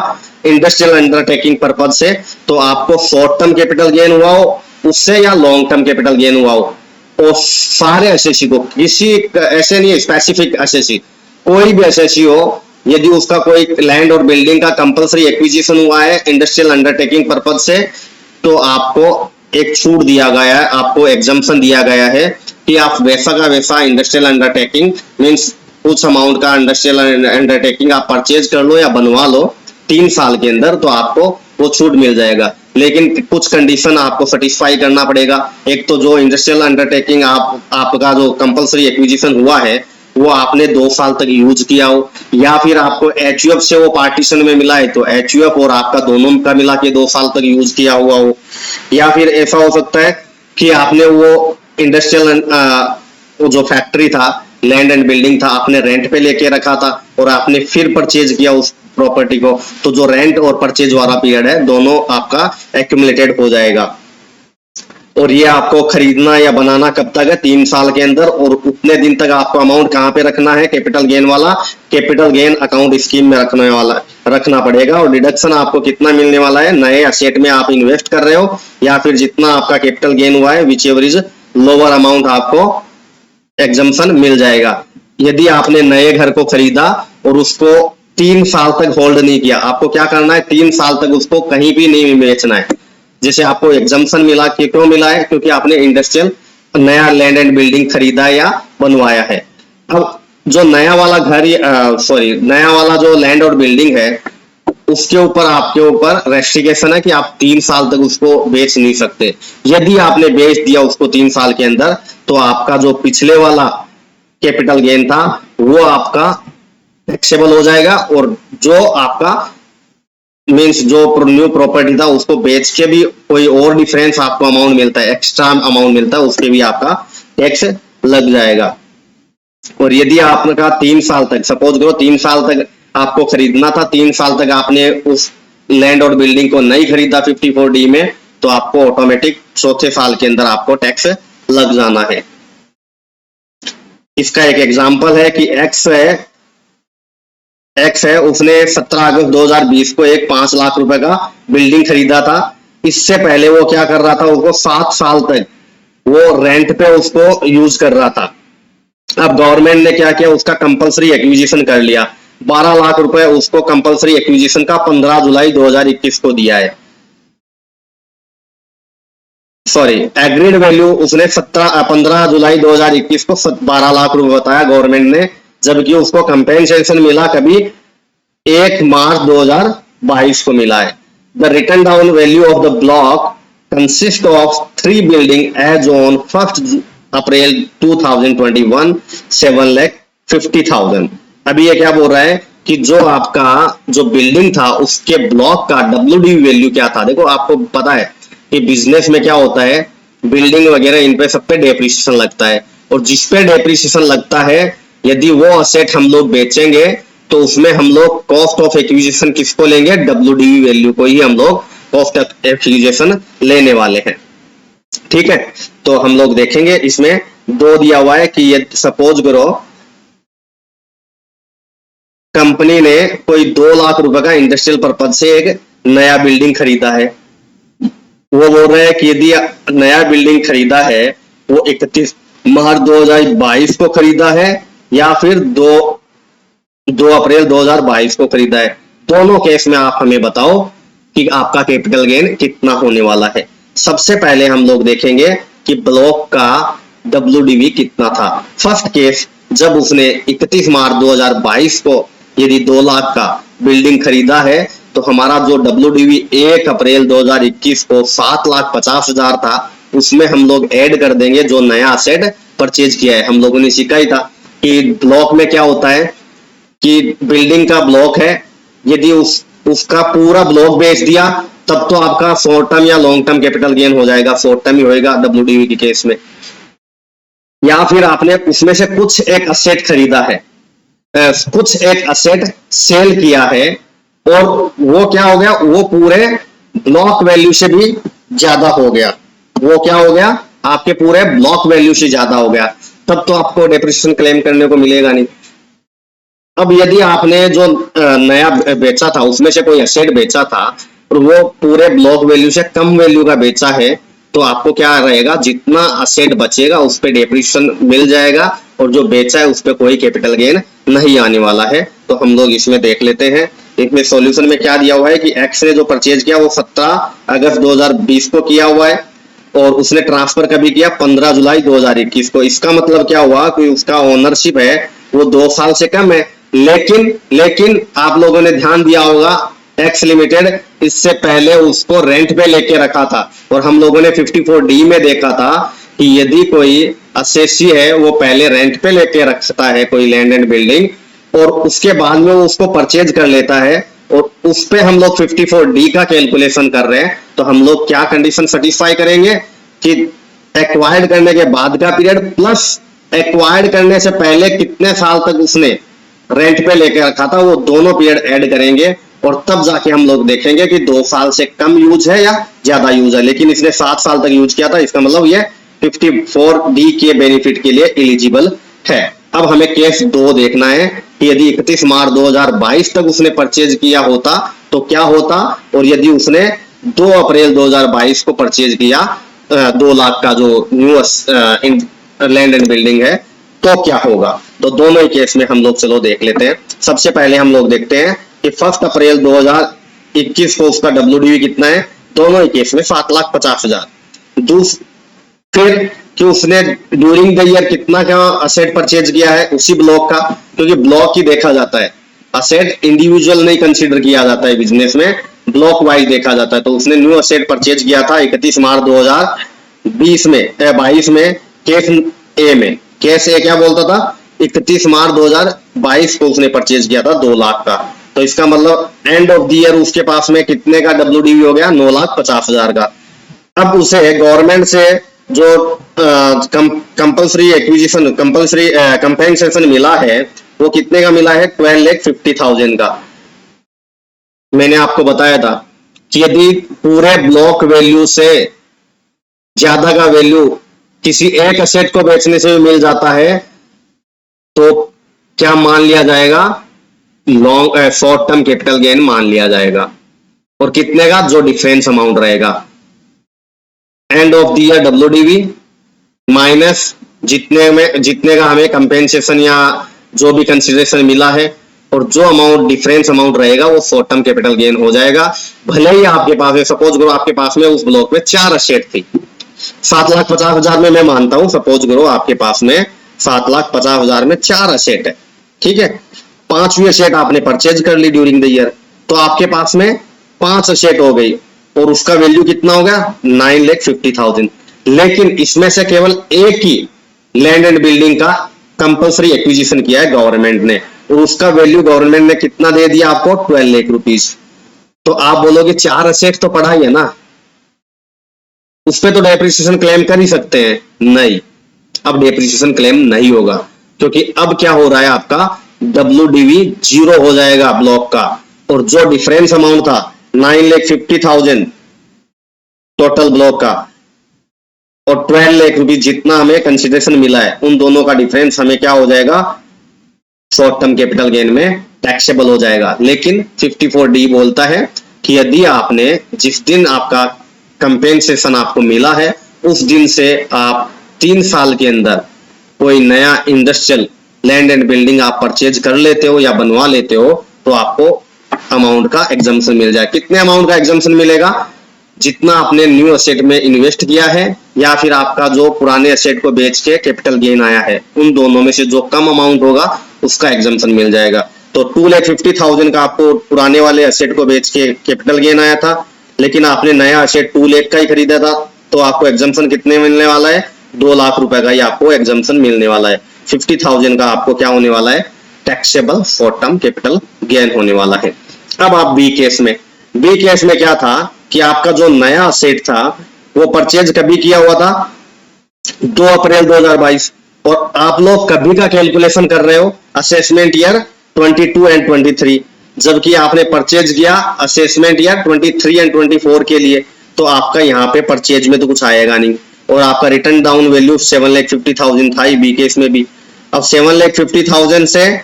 इंडस्ट्रियल अंडरटेकिंग पर्पज से, तो आपको शॉर्ट टर्म कैपिटल गेन हुआ हो उससे या लॉन्ग टर्म कैपिटल गेन हुआ हो, और सारे एसएससी को, किसी ऐसे नहीं स्पेसिफिक एसएससी, कोई भी एसएससी हो, यदि उसका कोई लैंड और बिल्डिंग का कंपलसरी एक्विजिशन हुआ है इंडस्ट्रियल अंडरटेकिंग पर्पज से, तो आपको एक छूट दिया गया है, आपको एग्जम्पशन दिया गया है कि आप वैसा का वैसा इंडस्ट्रियल अंडरटेकिंग मींस उस अमाउंट का इंडस्ट्रियल अंडरटेकिंग आप परचेज कर लो या बनवा लो 3 साल के अंदर, तो आपको वो छूट मिल जाएगा। लेकिन कुछ कंडीशन आपको सेटिस्फाई करना पड़ेगा। एक तो जो इंडस्ट्रियल अंडरटेकिंग आपका जो कंपलसरी एक्विजिशन हुआ है वो आपने 2 साल तक यूज किया हो, या फिर आपको एचयूएफ से वो पार्टीशन में मिला है तो एचयूएफ और आपका दोनों का मिला के 2 साल तक यूज किया हुआ हो, या फिर ऐसा हो सकता है कि आपने वो इंडस्ट्रियल जो फैक्ट्री था, लैंड एंड बिल्डिंग था, आपने रेंट पे लेके रखा था और आपने फिर परचेज किया उस प्रॉपर्टी को, तो जो रेंट और परचेज वाला पीरियड है दोनों आपका एक्यूमुलेटेड हो जाएगा। और ये आपको खरीदना या बनाना कब तक है, 3 साल के अंदर, और उतने दिन तक आपको अमाउंट कहाँ पे रखना है, कैपिटल गेन वाला, कैपिटल गेन अकाउंट स्कीम में रखना पड़ेगा। और डिडक्शन आपको कितना मिलने वाला है, नए एसेट में आप इन्वेस्ट कर रहे हो या फिर जितना आपका कैपिटल गेन हुआ है which ever is lower amount आपको एग्जम्पशन मिल जाएगा। यदि आपने नए घर को खरीदा और उसको 3 साल तक होल्ड नहीं किया, आपको क्या करना है, 3 साल तक उसको कहीं भी नहीं बेचना है। जैसे आपको एग्जम्पशन मिला, क्यों मिला है, क्योंकि आपने इंडस्ट्रियल नया लैंड एंड बिल्डिंग खरीदा या बनवाया है। अब जो नया वाला घर, नया वाला जो लैंड और बिल्डिंग है उसके ऊपर आपके ऊपर रेस्ट्रिक्शन है कि आप 3 साल तक उसको बेच नहीं सकते। यदि आपने बेच दिया उसको 3 साल के अंदर, तो आपका जो पिछले वाला कैपिटल गेन था वो आपका टैक्सेबल हो जाएगा, और जो आपका मींस जो न्यू प्रॉपर्टी था उसको बेच के भी कोई और डिफरेंस आपको अमाउंट मिलता है, एक्स्ट्रा अमाउंट मिलता है, उसके भी आपका टैक्स लग जाएगा। और यदि आपका 3 साल तक, सपोज करो 3 साल तक आपको खरीदना था, 3 साल तक आपने उस लैंड और बिल्डिंग को नहीं खरीदा 54D में, तो आपको ऑटोमेटिक 4थे साल के अंदर आपको टैक्स लग जाना है। इसका एक एग्जांपल है कि एक्स है, उसने 17 अगस्त 2020 को एक 5 लाख रुपए का बिल्डिंग खरीदा था। इससे पहले वो क्या कर रहा था, उसको 7 साल तक वो रेंट पे उसको यूज कर रहा था। अब गवर्नमेंट ने क्या किया, उसका कंपलसरी एक्विजिशन कर लिया। 12 लाख रुपए उसको कंपलसरी एक्विजिशन का 15 जुलाई 2021 को दिया है। सॉरी, एग्रीड वैल्यू उसने 15 जुलाई 2021 को 12 लाख रुपए बताया गवर्नमेंट ने, जबकि उसको कंपेंसेशन मिला कभी 1 मार्च 2022 को मिला है। The written down value of the block consist of 3 building as on 1 April 2021 7,50,000। अभी ये क्या बोल रहा है कि जो आपका जो बिल्डिंग था उसके ब्लॉक का WDV वैल्यू क्या था। देखो आपको पता है कि बिजनेस में क्या होता है, बिल्डिंग वगैरह इन पे सब पे डेप्रिसिएशन लगता है, और जिस पे डेप्रिसिएशन लगता है यदि वो असेट हम लोग बेचेंगे तो उसमें हम लोग कॉस्ट ऑफ एक्विजिशन किसको लेंगे, WDV वैल्यू को ही हम लोग कॉस्ट ऑफ एक्विजिशन लेने वाले हैं। ठीक है, तो हम लोग देखेंगे इसमें 2 दिया हुआ है कि ये सपोज करो कंपनी ने कोई 2 लाख रुपए का इंडस्ट्रियल पर्पज से एक नया बिल्डिंग खरीदा है। वो बोल रहे हैं कि यदि नया बिल्डिंग खरीदा है वो 31 मार्च 2022 को खरीदा है या फिर 2 अप्रैल 2022 को खरीदा है, दोनों केस में आप हमें बताओ कि आपका कैपिटल गेन कितना होने वाला है। सबसे पहले हम लोग देखेंगे कि ब्लॉक का WDV कितना था। फर्स्ट केस, जब उसने 31 मार्च 2022 को यदि 2 लाख का बिल्डिंग खरीदा है तो हमारा जो WDV 1 अप्रैल 2021 को 7,50,000 था, उसमें हम लोग ऐड कर देंगे जो नया असेट परचेज किया है। हम लोगों ने सीखा ही था कि ब्लॉक में क्या होता है कि बिल्डिंग का ब्लॉक है, यदि उसका पूरा ब्लॉक बेच दिया तब तो आपका शॉर्ट टर्म या लॉन्ग टर्म कैपिटल गेन हो जाएगा, शॉर्ट टर्म ही होएगा WDV के केस में। या फिर आपने उसमें से कुछ एक असेट खरीदा है, कुछ एक असेट सेल किया है और वो क्या हो गया, वो पूरे ब्लॉक वैल्यू से भी ज्यादा हो गया, वो क्या हो गया आपके पूरे ब्लॉक वैल्यू से ज्यादा हो गया, तब तो आपको डेप्रिसिएशन क्लेम करने को मिलेगा नहीं। अब यदि आपने जो नया बेचा था उसमें से कोई एसेट बेचा था और वो पूरे ब्लॉक वैल्यू से कम वैल्यू का बेचा है तो आपको क्या रहेगा, जितना असेट बचेगा उस पर डेप्रिसिएशन मिल जाएगा और जो बेचा है उस पर कोई कैपिटल गेन नहीं आने वाला है। तो हम लोग इसमें देख लेते हैं, इसमें सॉल्यूशन में क्या दिया हुआ है कि एक्स ने जो परचेज किया वो 17 अगस्त 2020 को किया हुआ है और उसने ट्रांसफर कभी किया 15 जुलाई 2021 को। इसका मतलब क्या हुआ कि उसका ओनरशिप है वो 2 साल से कम है। लेकिन आप लोगों ने ध्यान दिया होगा एक्स लिमिटेड इससे पहले उसको रेंट पे लेके रखा था और हम लोगों ने 54D में देखा था कि यदि कोई असेसी है वो पहले रेंट पे लेके रखता है कोई लैंड एंड बिल्डिंग और उसके बाद में वो उसको परचेज कर लेता है और उस पे हम लोग 54D का कैलकुलेशन कर रहे हैं, तो हम लोग क्या कंडीशन सेटिस्फाई करेंगे कि एक्वायर्ड करने के बाद का पीरियड प्लस एक्वायर्ड करने से पहले कितने साल तक उसने रेंट पे लेके रखा था वो दोनों पीरियड ऐड करेंगे और तब जाके हम लोग देखेंगे कि 2 साल से कम यूज है या ज्यादा यूज है। लेकिन इसने 7 साल तक यूज किया था, इसका मतलब ये 54D के बेनिफिट के लिए एलिजिबल है। अब हमें केस 2 देखना है कि यदि 31 मार्च 2022 तक उसने परचेज किया होता तो क्या होता, और यदि उसने 2 अप्रैल 2022 को परचेज किया 2 लाख का जो न्यू लैंड एंड बिल्डिंग है तो क्या होगा। तो दोनों ही केस में हम लोग चलो देख लेते हैं। सबसे पहले हम लोग देखते हैं कि 1 अप्रैल 2021 को उसका WDV कितना है, दोनों ही केस में 7,50,000। फिर कि उसने ड्यूरिंग द ईयर कितना का असेट परचेज किया है उसी ब्लॉक का, क्योंकि ब्लॉक ही देखा जाता है, असेट इंडिविजुअल नहीं कंसीडर किया जाता है बिजनेस में, ब्लॉक वाइज देखा जाता है। तो उसने न्यू असेट परचेज किया था 31 मार्च 2022 में केस ए में। केस ए क्या बोलता था, 31 मार्च 2022 को उसने परचेज किया था 2 लाख का, तो इसका मतलब एंड ऑफ द ईयर उसके पास में कितने का WDV हो गया, 9,50,000 का। अब उसे गवर्नमेंट से जो कंपल्सरी एक्विजिशन कंपेंसेशन मिला है वो कितने का मिला है, 12,50,000 का। मैंने आपको बताया था कि यदि पूरे ब्लॉक वैल्यू से ज्यादा का वैल्यू किसी एक असेट को बेचने से भी मिल जाता है तो क्या मान लिया जाएगा, शॉर्ट टर्म कैपिटल गेन मान लिया जाएगा। और कितने का, जो डिफरेंस अमाउंट रहेगा। End of the year WDV minus जितने का हमें कंपेंसेशन या जो भी कंसिडरेशन मिला है, और जो अमाउंट डिफरेंस अमाउंट रहेगा वो शॉर्ट टर्म कैपिटल गेन हो जाएगा। भले ही आपके पास है, सपोज करो आपके पास में उस ब्लॉक में 4 असेट थी, 7,50,000 में मैं मानता हूं, सपोज करो आपके पास में 7,50,000 में 4 असेट है, ठीक है। 5वीं असेट आपने परचेज कर ली ड्यूरिंग द ईयर, तो आपके पास में 5 असेट हो गई और उसका वैल्यू कितना हो गया 9,50,000। लेकिन इसमें से केवल एक ही लैंड एंड बिल्डिंग का कंपल्सरी एक्विजिशन किया है गवर्नमेंट ने, और उसका वैल्यू गवर्नमेंट ने कितना दे दिया आपको 12 लाख रुपीज। तो आप बोलोगे 4 असेट तो पड़ा ही है ना, उस पर तो डेप्रिसिएशन क्लेम कर ही सकते हैं। नहीं, अब डेप्रिसिएशन क्लेम नहीं होगा, क्योंकि अब क्या हो रहा है आपका WDV 0 हो जाएगा ब्लॉक का, और जो डिफरेंस अमाउंट था 9,50,000 टोटल ब्लॉक का और 12 लाख रुपीज जितना हमें कंसिडरेशन मिला है, उन दोनों का डिफरेंस हमें क्या हो जाएगा शॉर्ट टर्म कैपिटल गेन में टैक्सेबल हो जाएगा। लेकिन 54D बोलता है कि यदि आपने जिस दिन आपका कंपेंसेशन आपको मिला है उस दिन से आप 3 साल के अंदर कोई नया इंडस्ट्रियल लैंड एंड बिल्डिंग आप परचेज कर लेते हो या बनवा लेते हो, तो आपको अमाउंट का एग्जम्पशन मिल जाए। कितने अमाउंट का एग्जम्पशन मिलेगा? जितना आपने न्यू एसेट में इन्वेस्ट किया है या फिर आपका जो पुराने एसेट को बेच के कैपिटल गेन आया है, उन दोनों में से जो कम अमाउंट होगा उसका एग्जम्पशन मिल जाएगा। तो 2,50,000 का आपको पुराने वाले एसेट को बेच के कैपिटल गेन आया था, लेकिन आपने नया एसेट 2 लाख का ही खरीदा था, तो आपको एग्जम्पशन कितने मिलने वाला है 2 लाख रुपए का ही आपको एग्जम्पशन मिलने वाला है। 50,000 का आपको क्या होने वाला है taxable short term capital gain होने वाला है। अब आप बी केस में क्या था कि आपका जो नया एसेट था वो परचेज कभी किया हुआ था 2 अप्रैल 2022, और आप लोग कभी का कैलकुलेशन कर रहे हो असेसमेंट ईयर 22 एंड 23, जबकि आपने परचेज किया असेसमेंट ईयर 23 एंड 24 के लिए, तो आपका यहाँ पे परचेज में तो कुछ आएगा नहीं, और आपका रिटर्न डाउन वैल्यू 7,50,000 था बी केस में भी। अब 7,50,000 से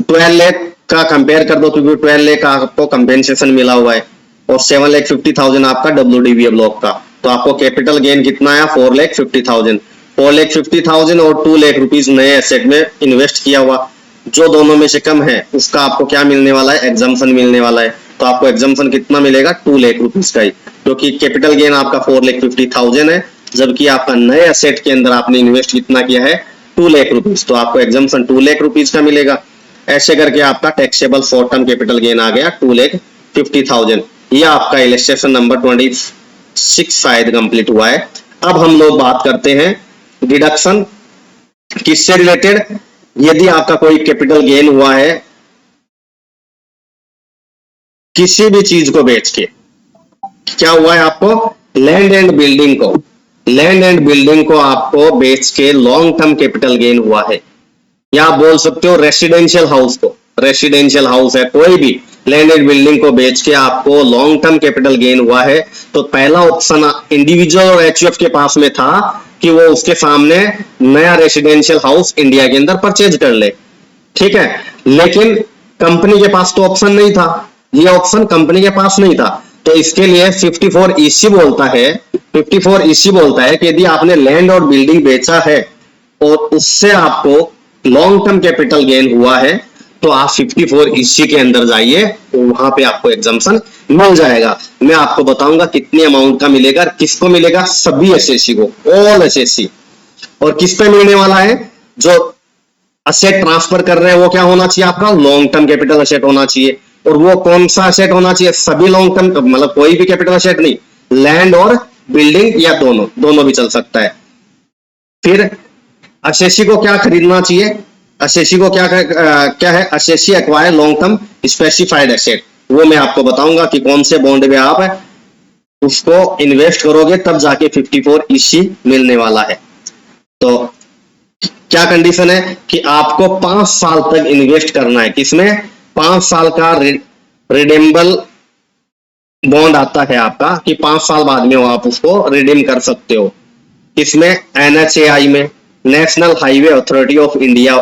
12 लाख का कंपेयर कर दो, क्योंकि 12 लाख का आपको कंपेंसेशन मिला हुआ है और 7,50,000 आपका WDV ब्लॉक का, तो आपको कैपिटल गेन कितना आया 4,50,000। 4,50,000 और 2 लाख रुपीज नए एसेट में इन्वेस्ट किया हुआ, जो दोनों में से कम है उसका आपको क्या मिलने वाला है एग्जम्पशन मिलने वाला है। तो आपको एग्जम्पशन कितना मिलेगा 2 लाख रुपीज का ही, क्योंकि कैपिटल गेन आपका 4,50,000 है, जबकि आपका नए एसेट के अंदर आपने इन्वेस्ट कितना किया है 2 लाख रुपीज, तो आपको एग्जम्पशन 2 लाख रुपीज का मिलेगा। ऐसे करके आपका taxable short term capital gain आ गया 2,50,000। ये आपका इलस्ट्रेशन नंबर 26 शायद कंप्लीट हुआ है। अब हम लोग बात करते हैं डिडक्शन किससे रिलेटेड। यदि आपका कोई कैपिटल गेन हुआ है किसी भी चीज को बेच के, क्या हुआ है आपको लैंड एंड बिल्डिंग को आपको बेच के लॉन्ग टर्म कैपिटल गेन हुआ है, या आप बोल सकते हो रेसिडेंशियल हाउस को, रेसिडेंशियल हाउस है कोई भी लैंड एंड बिल्डिंग को बेच के आपको लॉन्ग टर्म कैपिटल गेन हुआ है, तो पहला ऑप्शन इंडिविजुअल और HUF के पास में था कि वो उसके सामने नया रेसिडेंशियल हाउस इंडिया के अंदर परचेज कर ले, ठीक है। लेकिन कंपनी के पास तो ऑप्शन नहीं था, ये ऑप्शन कंपनी के पास नहीं था, तो इसके लिए 54EC बोलता है कि यदि आपने लैंड और बिल्डिंग बेचा है और उससे आपको लॉन्ग टर्म कैपिटल गेन हुआ है, तो आप 54EC के अंदर जाइए, तो वहां पे आपको एग्जम्पशन मिल जाएगा। मैं आपको बताऊंगा कितने अमाउंट का मिलेगा, किसको मिलेगा, सभी SSC को, ऑल SSC। और किस पे मिलने वाला है, जो असेट ट्रांसफर कर रहे हैं वो क्या होना चाहिए आपका लॉन्ग टर्म कैपिटल असेट होना चाहिए, और वो कौन सा असेट होना चाहिए, सभी लॉन्ग टर्म, मतलब कोई भी कैपिटल असेट नहीं, लैंड और बिल्डिंग या दोनों भी चल सकता है। फिर SSC को क्या खरीदना चाहिए, SSC को क्या है, SSC acquire long term specified asset, वो मैं आपको बताऊंगा कि कौन से बॉन्ड में आप उसको इन्वेस्ट करोगे तब जाके 54EC मिलने वाला है। तो क्या कंडीशन है कि आपको 5 साल तक इन्वेस्ट करना है, किसमें 5 साल का रिडीमेबल बॉन्ड आता है आपका, कि 5 साल बाद में आप उसको रिडीम कर सकते हो। किसमें, NHAI में, national highway authority of India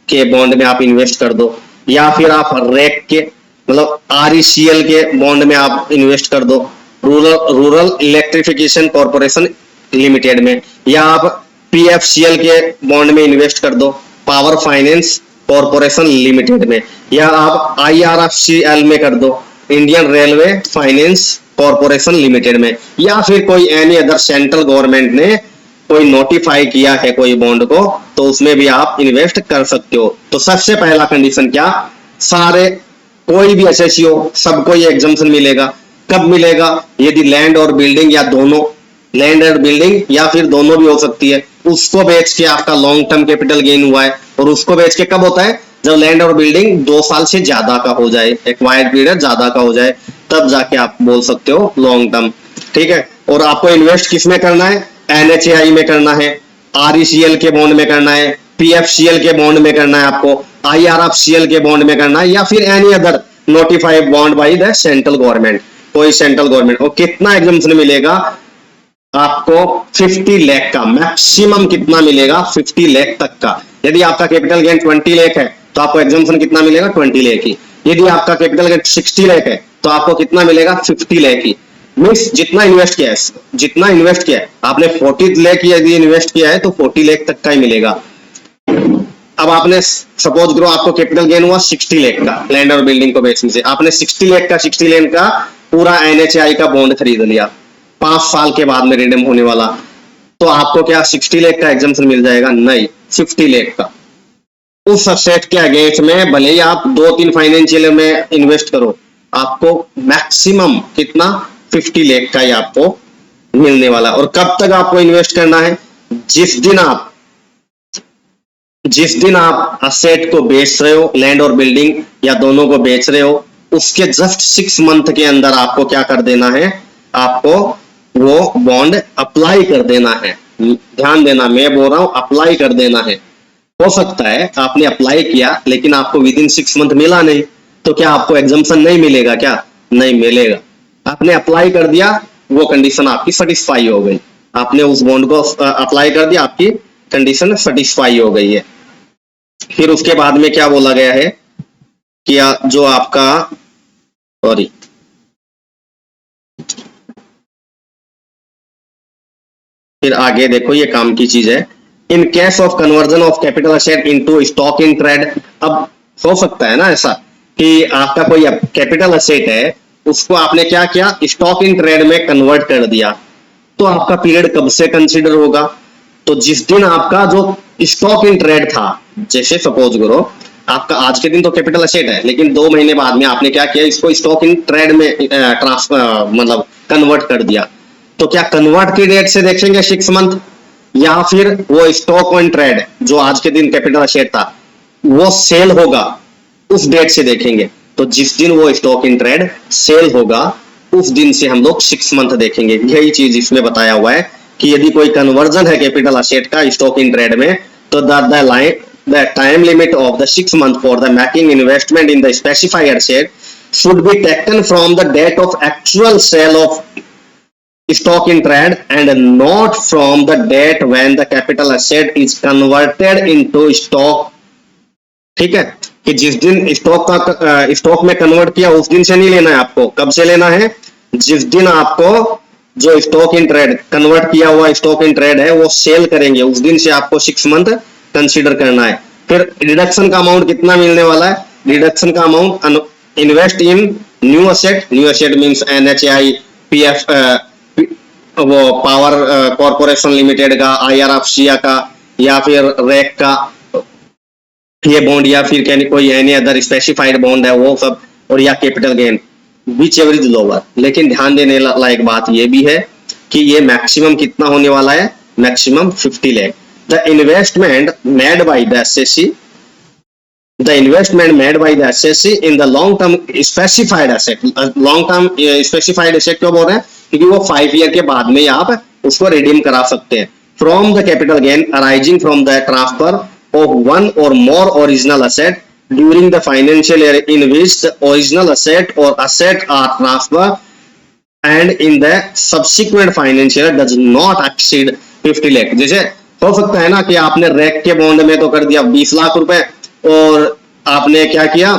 के बॉन्ड में आप इन्वेस्ट कर दो, या फिर आप रेक के मतलब RECL के बॉन्ड में आप इन्वेस्ट कर दो, रूरल इलेक्ट्रिफिकेशन कॉर्पोरेशन लिमिटेड में, या आप पीएफसीएल के बॉन्ड में इन्वेस्ट कर दो, पावर फाइनेंस कॉरपोरेशन लिमिटेड में, या आप आईआरएफसीएल में कर दो, Indian railway finance corporation limited में, या फिर कोई एनी अदर सेंट्रल गवर्नमेंट ने कोई नोटिफाई किया है कोई बॉन्ड को, तो उसमें भी आप इन्वेस्ट कर सकते हो। तो सबसे पहला कंडीशन क्या, सारे कोई भी एसएससी हो सबको ये एग्जम्पशन मिलेगा। कब मिलेगा, यदि लैंड और बिल्डिंग या दोनों, लैंड और बिल्डिंग या फिर दोनों भी हो सकती है, उसको बेच के आपका लॉन्ग टर्म कैपिटल गेन हुआ है। और उसको बेच के कब होता है, जब लैंड और बिल्डिंग 2 साल से ज्यादा का हो जाए, एक्वायर्ड पीरियड ज्यादा का हो जाए, तब जाके आप बोल सकते हो लॉन्ग टर्म। ठीक है, और आपको इन्वेस्ट किसमें करना है, एनएचएआई में करना है, आरईसीएल के बॉन्ड में करना है, पीएफसीएल के बॉन्ड में करना है, आपको आईआरएफसीएल के बॉन्ड में करना है, या फिर any other notified bond by the central government, कोई सेंट्रल गवर्नमेंट। और कितना एग्जम्पशन मिलेगा आपको, 50 लाख का मैक्सिमम कितना मिलेगा, 50 लाख तक का। यदि आपका कैपिटल गेन 20 लाख है तो आपको एग्जम्पशन कितना मिलेगा, 20 लाख की। यदि आपका कैपिटल गेन 60 लाख है तो आपको कितना मिलेगा, 50 लाख की। मीन्स जितना इन्वेस्ट किया है, जितना इन्वेस्ट किया है आपने, 40 लाख यदि इन्वेस्ट किया है तो 40 लाख तक का ही मिलेगा। अब आपने सपोज करो आपको कैपिटल गेन हुआ 60 लाख का लैंड और बिल्डिंग को बेचने से, आपने 60 लाख का पूरा एनएचआई का बॉन्ड खरीद लिया 5 साल के बाद में रिडीम होने वाला, तो आपको क्या 60 लाख का एग्जम्पशन मिल जाएगा, नहीं 50 लाख का। उस असेट के अगेंस्ट में भले ही आप 2-3 फाइनेंशियल में इन्वेस्ट करो, आपको मैक्सिमम कितना 50 लाख का ही आपको मिलने वाला। और कब तक आपको इन्वेस्ट करना है, जिस दिन आप असेट को बेच रहे हो, लैंड और बिल्डिंग या दोनों को बेच रहे हो, उसके जस्ट 6 मंथ के अंदर आपको क्या कर देना है, आपको वो बॉन्ड अप्लाई कर देना है। ध्यान देना, मैं बोल रहा हूं अप्लाई कर देना है। हो सकता है आपने अप्लाई किया लेकिन आपको विद इन 6 मंथ मिला नहीं, तो क्या आपको एग्जम्पशन नहीं मिलेगा, क्या नहीं मिलेगा। आपने अप्लाई कर दिया, वो कंडीशन आपकी सेटिस्फाई हो गई, आपने उस बॉन्ड को अप्लाई कर दिया, आपकी कंडीशन सेटिस्फाई हो गई है। फिर उसके बाद में क्या बोला गया है कि जो आपका, सॉरी, फिर आगे देखो, ये काम की चीज है। In case of conversion of capital asset into stock in trade, अब हो सकता है ना ऐसा कि आपका कोई कैपिटल असेट है, उसको आपने क्या किया, स्टॉक इन ट्रेड में कन्वर्ट कर दिया, तो आपका पीरियड कब से कंसीडर होगा, तो जिस दिन आपका जो स्टॉक इन ट्रेड था, जैसे सपोज करो आपका आज के दिन तो कैपिटल असेट है, लेकिन 2 महीने बाद में आपने क्या किया, इसको स्टॉक इन ट्रेड में ट्रांसफर मतलब कन्वर्ट कर दिया, तो क्या कन्वर्ट की डेट से देखेंगे 6 मंथ, या फिर वो स्टॉक ऑन ट्रेड जो आज के दिन कैपिटल असेट था वो सेल होगा उस डेट से देखेंगे। तो जिस दिन वो स्टॉक इन ट्रेड सेल होगा उस दिन से हम लोग 6 मंथ देखेंगे। यही चीज इसमें बताया हुआ है कि यदि कोई कन्वर्जन है कैपिटल असेट का स्टॉक इन ट्रेड में, तो the time limit of the 6 month for the making investment in the specified asset should be taken from the date of actual sale of stock in trade and not from the date when the capital asset is converted into stock। ठीक है, कि जिस दिन स्टॉक में कन्वर्ट किया उस दिन से नहीं लेना है आपको, कब से लेना है, जिस दिन आपको जो स्टॉक इन ट्रेड कन्वर्ट किया हुआ स्टॉक इन ट्रेड है वो सेल करेंगे, उस दिन से आपको 6 मंथ कंसीडर करना है। फिर रिडक्शन का अमाउंट कितना मिलने वाला है, रिडक्शन का amount, invest in new asset means NHI, PF, वो पावर कॉरपोरेशन लिमिटेड का, आईआरएफसीएल का, या फिर रेक का ये बॉन्ड, या फिर कोई एनी अदर स्पेसिफाइड बॉन्ड है वो सब, और या capital gain which ever is lower. लेकिन ध्यान देने लायक बात ये भी है कि ये मैक्सिमम कितना होने वाला है, maximum 50 lakh. The investment made by the assessee, the investment made by the assessee in the long term specified asset, long term specified asset क्यों बोल रहे हैं, क्योंकि वो 5 ईयर के बाद में आप उसको रिडीम करा सकते हैं। From the capital gain arising from the transfer of one और more original asset during the financial year in which the original asset और asset are transferred and in the subsequent financial year does not exceed 50 lakh. जैसे हो सकता है ना कि आपने रैक के बॉन्ड में तो कर दिया 20 लाख रुपए, और आपने क्या किया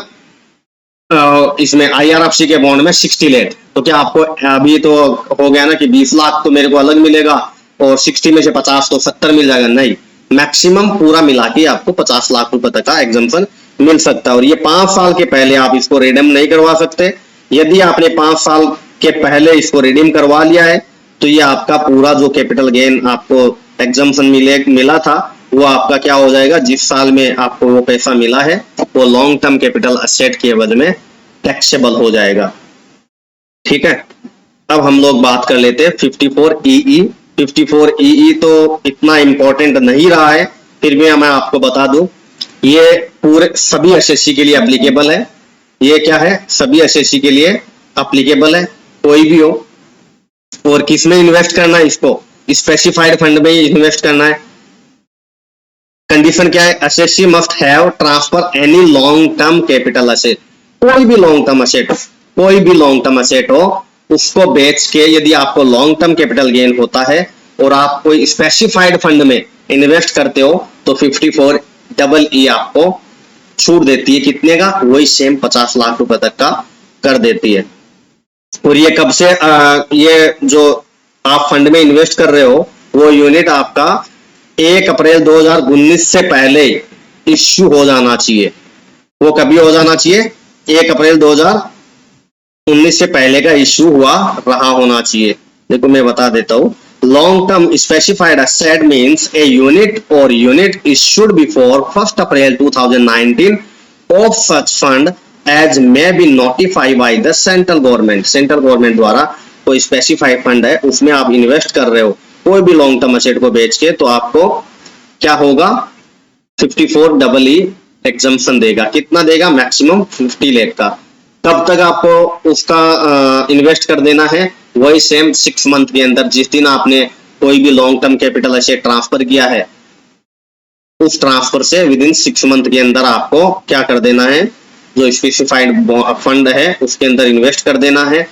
इसमें आईआरएफसी के बॉन्ड में 60 लाख, तो क्या आपको अभी तो हो गया ना कि 20 लाख तो मेरे को अलग मिलेगा और 60 में से 50 तो 70 मिल जाएगा, नहीं, मैक्सिमम पूरा मिला के आपको 50 लाख रुपए तक का एग्जम्पशन मिल सकता है। और ये 5 साल के पहले आप इसको रिडीम नहीं करवा सकते। यदि आपने 5 साल के पहले इसको रिडीम करवा लिया है तो ये आपका पूरा जो कैपिटल गेन आपको एग्जम्पशन मिला था वो आपका क्या हो जाएगा, जिस साल में आपको वो पैसा मिला है वो लॉन्ग टर्म कैपिटल एसेट के एवज में टैक्सेबल हो जाएगा। ठीक है, अब हम लोग बात कर लेते हैं 54EE। 54EE तो इतना इंपॉर्टेंट नहीं रहा है, फिर भी मैं आपको बता दूं, ये पूरे सभी एसएससी के लिए एप्लीकेबल है। ये क्या है, सभी एसएससी के लिए एप्लीकेबल है, कोई भी हो। और किस में इन्वेस्ट करना है, इसको स्पेसिफाइड फंड में इन्वेस्ट करना है। कंडीशन क्या है, SSC must have transfer any long term capital asset. कोई भी लॉन्ग टर्म एसेट, कोई भी लॉन्ग टर्म एसेट हो, उसको बेच के यदि आपको लॉन्ग टर्म कैपिटल गेन होता है और आप कोई स्पेसिफाइड फंड में इन्वेस्ट करते हो तो 54EE आपको छूट देती है। कितने का, वही सेम 50 लाख रुपए तक का कर देती है। और ये कब से ये जो आप फंड में इन्वेस्ट कर रहे हो वो यूनिट आपका 1 अप्रैल 2019 से पहले इश्यू हो जाना चाहिए। वो कभी हो जाना चाहिए, 1 अप्रैल 2019 से पहले का इश्यू हुआ रहा होना चाहिए। देखो मैं बता देता हूं, long term specified asset means a unit और unit issued before 1 April 2019 of such fund as may be notified by the central government. Central government द्वारा कोई स्पेसिफाइड फंड है उसमें आप इन्वेस्ट कर रहे हो कोई भी लॉन्ग टर्म एसेट को बेच के, तो आपको क्या होगा, 54EE एग्जम्पशन देगा। कितना देगा, मैक्सिमम 50 लाख का। कब तक आपको उसका इन्वेस्ट कर देना है, वही सेम 6 मंथ के अंदर। जिस दिन आपने कोई भी long term capital asset transfer किया है उस ट्रांसफर से विद इन 6 मंथ के अंदर आपको क्या कर देना है, जो स्पेसिफाइड फंड है उसके अंदर इन्वेस्ट कर देना है,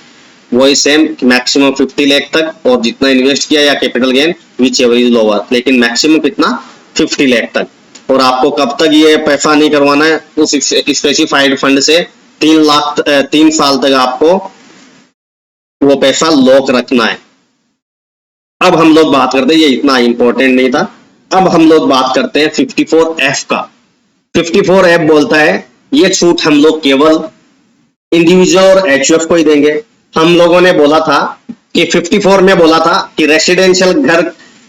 वही सेम मैक्सिमम 50 लाख तक। और जितना इन्वेस्ट किया या capital gain which ever is lower, लेकिन मैक्सिमम कितना, 50 लाख तक। और आपको कब तक ये पैसा नहीं करवाना है, उस स्पेसिफाइड फंड से 3 साल तक आपको वो पैसा लॉक रखना है। अब हम लोग बात करते हैं, ये इतना इंपॉर्टेंट नहीं था, अब हम लोग बात करते हैं 54F का। 54F बोलता है ये छूट हम लोग केवल इंडिविजुअल और एचयूएफ को ही देंगे। हम लोगों ने बोला था कि 54 में बोला था कि रेसिडेंशियल घर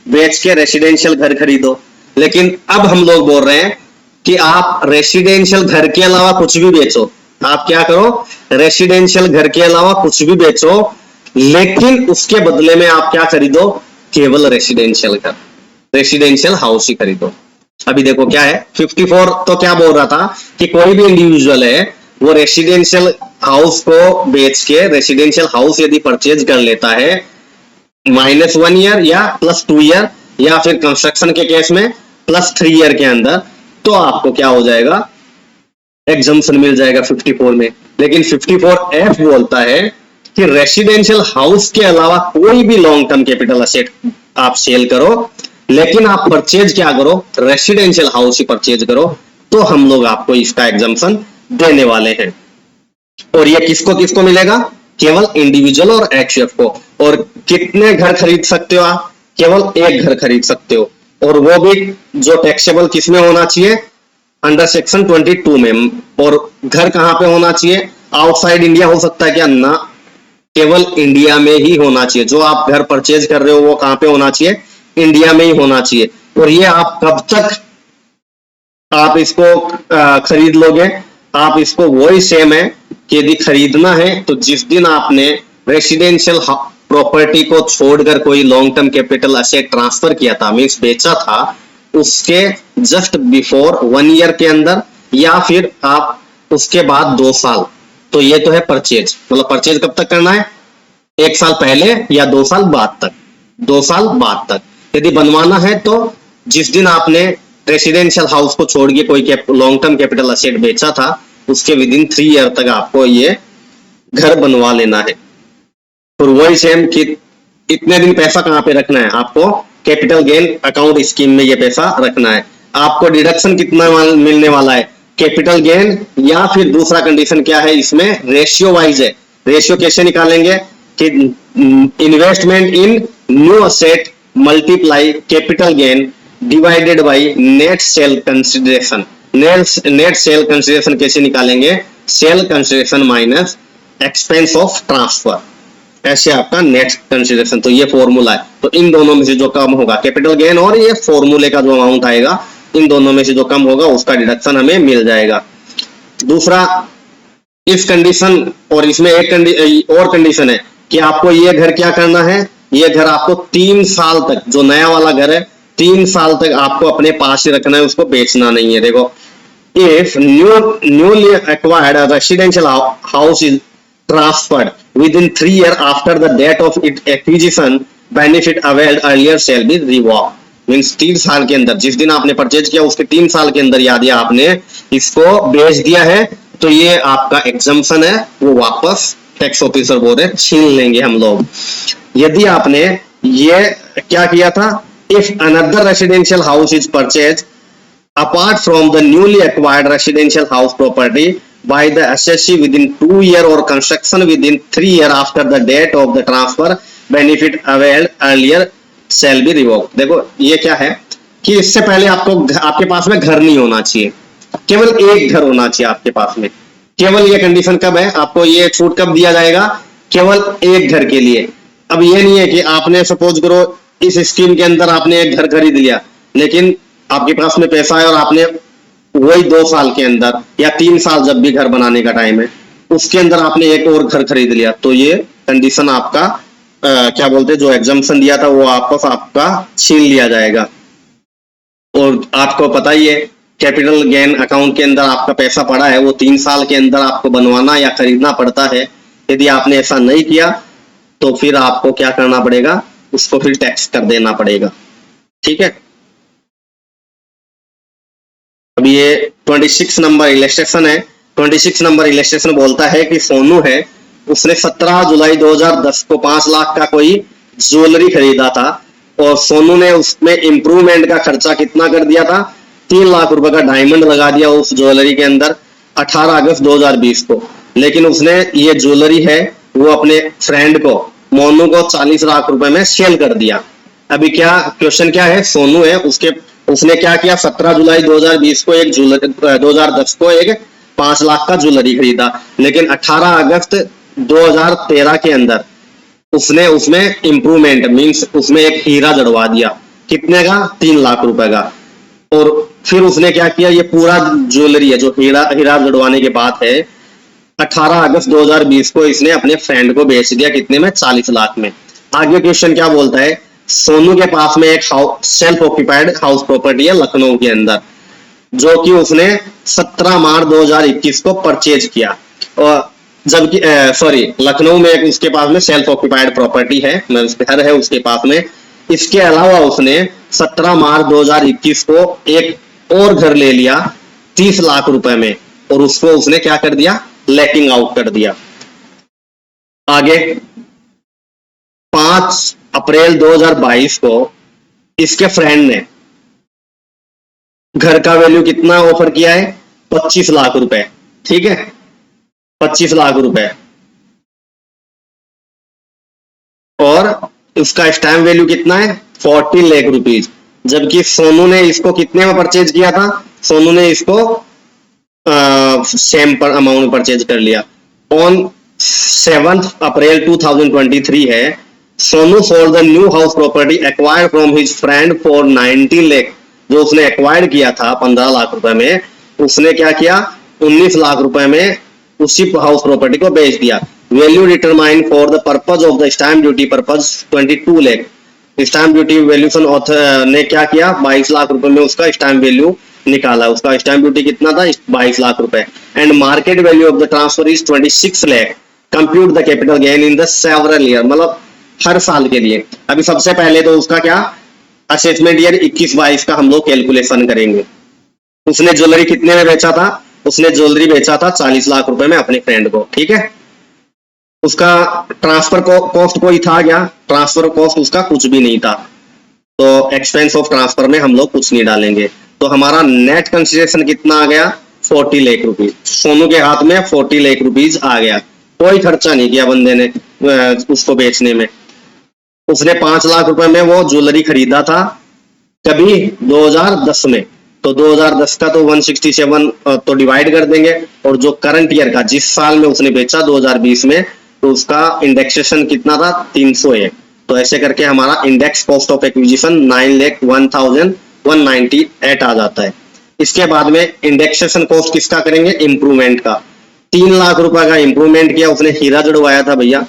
बेच के रेसिडेंशियल घर खरीदो, लेकिन अब हम लोग बोल रहे हैं कि आप रेसिडेंशियल घर के अलावा कुछ भी बेचो। आप क्या करो, रेसिडेंशियल घर के अलावा कुछ भी बेचो, लेकिन उसके बदले में आप क्या खरीदो, केवल रेसिडेंशियल घर, रेसिडेंशियल हाउस ही खरीदो। अभी देखो क्या है, 54 तो क्या बोल रहा था कि कोई भी इंडिविजुअल है वो रेसिडेंशियल हाउस को बेच के रेसिडेंशियल हाउस यदि परचेज कर लेता है -1 ईयर या +2 ईयर या फिर कंस्ट्रक्शन के केस में +3 ईयर के अंदर, तो आपको क्या हो जाएगा, एग्जम्पशन मिल जाएगा 54 में। लेकिन 54F बोलता है कि रेसिडेंशियल हाउस के अलावा कोई भी लॉन्ग टर्म कैपिटल एसेट आप सेल करो, लेकिन आप परचेज क्या करो, रेसिडेंशियल हाउस ही परचेज करो, तो हम लोग आपको इसका एग्जम्पशन देने वाले हैं। और ये किसको किसको मिलेगा, केवल इंडिविजुअल और एचयूएफ को। और कितने घर खरीद सकते हो आप, केवल एक घर खरीद सकते हो, और वो भी जो टैक्सेबल किसमें होना चाहिए, अंडर सेक्शन 22 में। और घर कहां पे होना चाहिए, आउटसाइड इंडिया हो सकता है क्या, ना, केवल इंडिया में ही होना चाहिए। जो आप घर परचेज कर रहे हो वो कहां पे होना चाहिए, इंडिया में ही होना चाहिए। और ये आप कब तक आप इसको खरीद लोगे, आप इसको वही सेम है कि यदि खरीदना है तो जिस दिन आपने रेसिडेंशियल प्रॉपर्टी को छोड़कर कोई long term capital asset transfer किया था, मींस बेचा था, उसके जस्ट बिफोर 1 ईयर के अंदर, या फिर आप उसके बाद 2 साल। तो ये तो है परचेज, मतलब परचेज कब तक करना है, 1 साल पहले या 2 साल बाद तक, 2 साल बाद तक। यदि बनवाना है तो जिस दिन आपने रेसिडेंशियल हाउस को छोड़ के कोई लॉन्ग टर्म कैपिटल एसेट बेचा था उसके विद इन 3 ईयर तक आपको ये घर बनवा लेना है। और वही सेम कि इतने दिन पैसा कहां पे रखना है, आपको कैपिटल गेन अकाउंट स्कीम में ये पैसा रखना है। आपको डिडक्शन कितना मिलने वाला है, कैपिटल गेन, या फिर दूसरा कंडीशन क्या है इसमें, रेशियो वाइज है। रेशियो कैसे निकालेंगे कि investment in new asset multiply capital gain divided by net sale consideration. Net sale consideration कैसे निकालेंगे? Cell consideration minus expense of transfer, ऐसे आपका नेट कंसिडरेशन। तो ये फॉर्मूला है। तो इन दोनों में से जो कम होगा कैपिटल गेन और ये फॉर्मूले का जो अमाउंट आएगा, इन दोनों में से जो कम होगा उसका डिडक्शन हमें मिल जाएगा। दूसरा, इस कंडीशन और इसमें एक और कंडीशन है कि आपको ये घर क्या करना है, ये घर आपको 3 साल तक, जो नया वाला घर है 3 साल तक आपको अपने पास ही रखना है, उसको बेचना नहीं है। देखो, if newly acquired residential house is transferred within 3 years after the date of its acquisition, benefit availed earlier shall be revoked। Means 3 साल के अंदर, जिस दिन आपने परचेज किया उसके 3 साल के अंदर यदि आपने इसको बेच दिया है तो ये आपका एग्जम्पशन है, वो वापस टैक्स ऑफिसर बोल रहे छीन लेंगे हम लोग। यदि आपने ये क्या किया था, if another residential house is purchase apart from the newly acquired residential house property by the assessee within 2 years or construction within 3 years after the date of the transfer, benefit availed earlier shall be revoked। देखो ये क्या है कि इससे पहले आपको आपके पास में घर नहीं होना चाहिए, केवल एक घर होना चाहिए आपके पास में। केवल ये कंडीशन कब है, आपको ये छूट कब दिया जाएगा? केवल एक घर के लिए। अब ये नहीं है कि आपने सपोज करो इस स्कीम के अंदर आपने एक घर खरीद लिया, लेकिन आपके पास में पैसा है और आपने वही 2 साल के अंदर या 3 साल जब भी घर बनाने का टाइम है उसके अंदर आपने एक और घर खरीद लिया, तो ये कंडीशन आपका क्या बोलते हैं, जो एग्जम्पशन दिया था वो वापस आपका छीन लिया जाएगा। और आपको पता ही है कैपिटल गेन अकाउंट के अंदर आपका पैसा पड़ा है, वो 3 साल के अंदर आपको बनवाना या खरीदना पड़ता है। यदि आपने ऐसा नहीं किया तो फिर आपको क्या करना पड़ेगा, उसको फिर टैक्स कर देना पड़ेगा। ठीक है। अब ये 26 नंबर इलस्ट्रेशन है। 26 नंबर इलस्ट्रेशन बोलता है कि सोनू है, उसने 17 जुलाई 2010 को 5 लाख का कोई ज्वेलरी खरीदा था और सोनू ने उसमें इंप्रूवमेंट का खर्चा कितना कर दिया था, 3 लाख रुपए का डायमंड लगा दिया उस ज्वेलरी के अंदर 18 अगस्त 2020 को। लेकिन उसने ये ज्वेलरी है वो अपने फ्रेंड को, मोनू को 40 लाख रुपए में सेल कर दिया। अभी क्या क्वेश्चन क्या है, सोनू है, उसने क्या किया, 17 जुलाई 2020 को एक ज्वेलरी 2010 को एक 5 लाख का ज्वेलरी खरीदा, लेकिन 18 अगस्त 2013 के अंदर उसने उसमें इंप्रूवमेंट मींस उसमें एक हीरा जड़वा दिया, कितने का, 3 लाख रुपए का। और फिर उसने क्या किया, ये पूरा ज्वेलरी है जो हीरा जड़वाने के बाद है 18 अगस्त 2020 को इसने अपने फ्रेंड को बेच दिया, कितने में, 40 लाख में। आगे क्वेश्चन क्या बोलता है, सोनू के पास में एक सेल्फ ऑक्यूपाइड हाउस प्रॉपर्टी है लखनऊ के अंदर, जो कि उसने 17 मार्च 2021 को परचेज किया। और जबकि लखनऊ में एक उसके पास में सेल्फ ऑक्यूपाइड प्रॉपर्टी है, घर है उसके पास में। इसके अलावा उसने 17 मार्च 2021 को एक और घर ले लिया 30 लाख रुपए में, और उसको उसने क्या कर दिया, लेटिंग आउट कर दिया। आगे 5 अप्रैल 2022 को इसके फ्रेंड ने घर का वैल्यू कितना ऑफर किया है, 25 लाख रुपए। ठीक है, 25 लाख रुपए, और उसका स्टैम्प वैल्यू कितना है, 40 लाख रुपीज। जबकि सोनू ने इसको कितने में परचेज किया था, सोनू ने इसको सेम पर अमाउंट परचेज कर लिया। ऑन 7 अप्रैल 2023 है, Sonu for the new house property acquired from his friend for 90 lakh, जो उसने एक्वायर्ड किया था 15 लाख रुपए में, उसने क्या किया, 19 लाख रुपए में उसी हाउस प्रॉपर्टी को बेच दिया। Value determined for the purpose of the stamp duty purpose 22 lakh. Stamp duty valuation author ने क्या किया, 22 लाख रुपए में उसका स्टैम्प वैल्यू निकाला। उसका स्टैम्प ड्यूटी कितना था, 22 लाख रुपए। And market value of the transfer is 26 lakh. Compute the capital gain in the several year, मतलब हर साल के लिए। अभी सबसे पहले तो उसका क्या, असेसमेंट ईयर 21-22 का हम लोग कैलकुलेशन करेंगे। उसने ज्वेलरी कितने में बेचा था, उसने ज्वेलरी बेचा था 40 लाख रुपए में अपने फ्रेंड को। ठीक है, उसका ट्रांसफर कॉस्ट कोई था क्या, ट्रांसफर कॉस्ट उसका कुछ भी नहीं था, तो एक्सपेंस ऑफ ट्रांसफर में हम लोग कुछ नहीं डालेंगे। तो हमारा नेट कंसिडरेशन कितना आ गया, 40 लाख रुपीज। सोनू के हाथ में 40 लाख रुपीज आ गया, कोई खर्चा नहीं किया बंदे ने उसको बेचने में। उसने 5 लाख रुपए में वो ज्वेलरी खरीदा था, कभी 2010 में। तो 2010 का तो 167 तो डिवाइड कर देंगे, और जो करंट ईयर का जिस साल में उसने बेचा 2020 में, तो उसका इंडेक्सेशन कितना था 301। तो ऐसे करके हमारा इंडेक्स कॉस्ट ऑफ एक्विजिशन 9,01,198 आ जाता है। इसके बाद में इंडेक्सेशन कॉस्ट किसका करेंगे, इंप्रूवमेंट का। 3 लाख रुपए का इंप्रूवमेंट किया उसने, हीरा जड़वाया था भैया,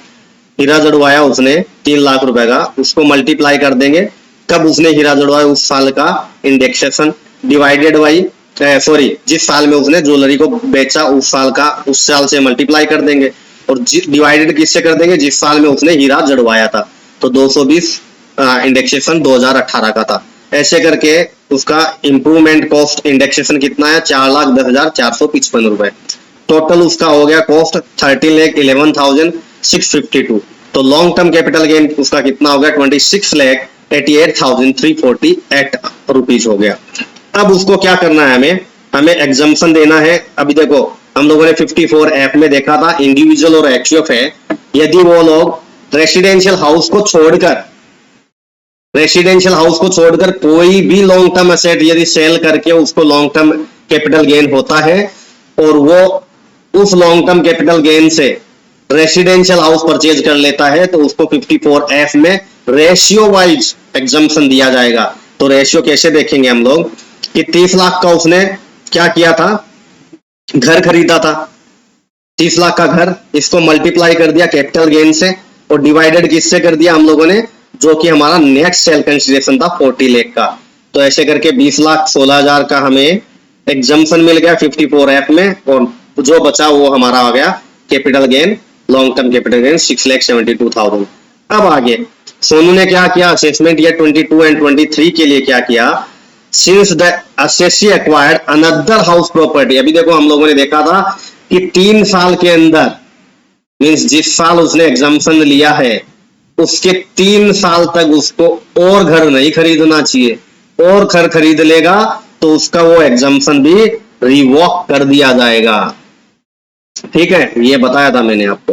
हीरा जड़वाया उसने 3 लाख रुपए का, उसको मल्टीप्लाई कर देंगे कब उसने हीरा जड़वाया उस साल का इंडेक्सेशन, डिवाइडेड बाई सॉरी जिस साल में उसने ज्वेलरी को बेचा उस साल का, उस साल से मल्टीप्लाई कर देंगे, और डिवाइडेड किससे कर देंगे, जिस साल में उसने हीरा जड़वाया था। तो 220 इंडेक्सेशन 2018 का था। ऐसे करके उसका इंप्रूवमेंट कॉस्ट इंडेक्सेशन कितना है, 4,10,455 रुपए। टोटल उसका हो गया कॉस्ट 13,11,652। तो लॉन्ग टर्म कैपिटल गेन उसका कितना हो गया, 26,88,348 रुपीज हो गया। अब उसको क्या करना है, हमें एग्जम्पशन देना है। अभी देखो हम लोगों ने 54F में देखा था, इंडिविजुअल और HUF है। यदि वो लोग रेसिडेंशियल हाउस को छोड़कर कोई भी लॉन्ग टर्म एसेट यदि सेल करके उसको लॉन्ग टर्म कैपिटल गेन होता है, और वो उस लॉन्ग टर्म कैपिटल गेन से रेसिडेंशियल हाउस परचेज कर लेता है, तो उसको 54F में रेशियो वाइज एग्जम्पशन दिया जाएगा। तो रेशियो कैसे देखेंगे हम लोग कि 30 लाख का उसने क्या किया था, घर खरीदा था, 30 लाख का घर, इसको मल्टीप्लाई कर दिया कैपिटल गेन से, और डिवाइडेड किससे कर दिया हम लोगों ने, जो कि हमारा नेट सेल कंसीडरेशन था 40 लाख का। तो ऐसे करके 20,16,000 का हमें एग्जम्पशन मिल गया 54F में, और जो बचा वो हमारा आ गया capital gain, long term capital gain 6,72,000। अब आगे सोनू ने क्या किया, असेसमेंट ईयर 22 एंड 23 के लिए क्या किया, since the assessee acquired another house property. अभी देखो हम लोगों ने देखा था कि 3 साल के अंदर, मीन्स जिस साल उसने एग्जम्पशन लिया है उसके 3 साल तक उसको और घर नहीं खरीदना चाहिए, और घर खरीद लेगा तो उसका वो एग्जम्पशन भी रिवॉक कर दिया जाएगा। ठीक है, ये बताया था मैंने आपको।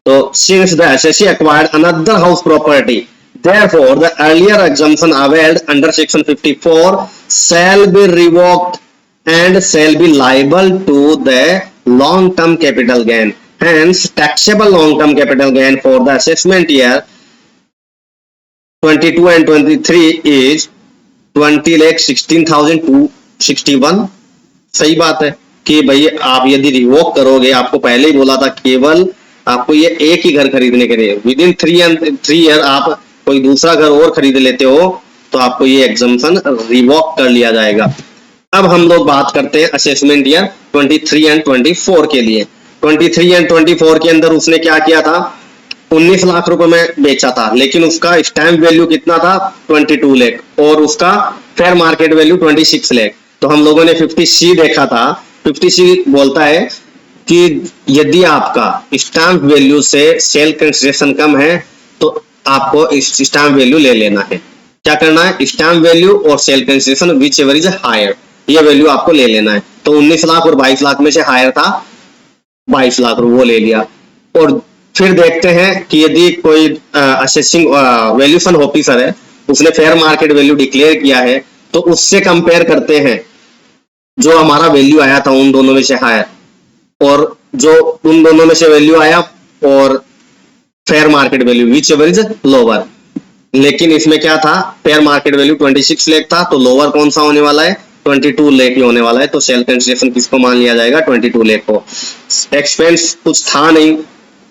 तो since the assessee acquired another house property, therefore the earlier exemption availed under section 54 shall be revoked and shall be liable to the long term capital gain. Hence taxable long term capital gain for the assessment year 22 and 23 is 20,16,261। सही बात है कि भाई आप यदि रिवोक करोगे, आपको पहले ही बोला था केवल आपको ये एक ही घर खरीदने के लिए, विद इन 3 ईयर आप कोई दूसरा घर और खरीद लेते हो तो आपको ये एग्जम्पशन रिवोक कर लिया जाएगा। अब हम लोग बात करते हैं असेसमेंट ईयर 23 एंड 24 के लिए। 23 एंड 24 के अंदर उसने क्या किया था, 19 लाख रुपए में बेचा था, लेकिन उसका स्टैम्प वैल्यू कितना था 22 लाख, और उसका फेयर मार्केट वैल्यू 26 लाख। तो हम लोगों ने 50C देखा था, 50C बोलता है कि यदि आपका स्टैम्प वैल्यू से सेल कंसिडरेशन कम है तो आपको स्टैम्प वैल्यू ले लेना है। क्या करना है, स्टैम्प वैल्यू और sale consideration whichever is higher, ये वैल्यू आपको ले लेना है। तो 19 लाख और 22 लाख में से हायर था 22 लाख, वो ले लिया। और फिर देखते हैं कि यदि कोई असेसिंग वैल्यूएशन ऑफिसर है, उसने फेयर मार्केट वैल्यू डिक्लेयर किया है, तो उससे कंपेयर करते हैं जो हमारा वैल्यू आया था उन दोनों में से हायर, और जो उन दोनों में से वैल्यू आया और fair market value which ever is lower. लेकिन इसमें क्या था, फेयर मार्केट वैल्यू 26 लाख था, तो लोअर कौन सा होने वाला है 22 लाख ही होने वाला है। तो सेल कंसिडरेशन किसको मान लिया जाएगा 22 लाख को। एक्सपेंस कुछ था नहीं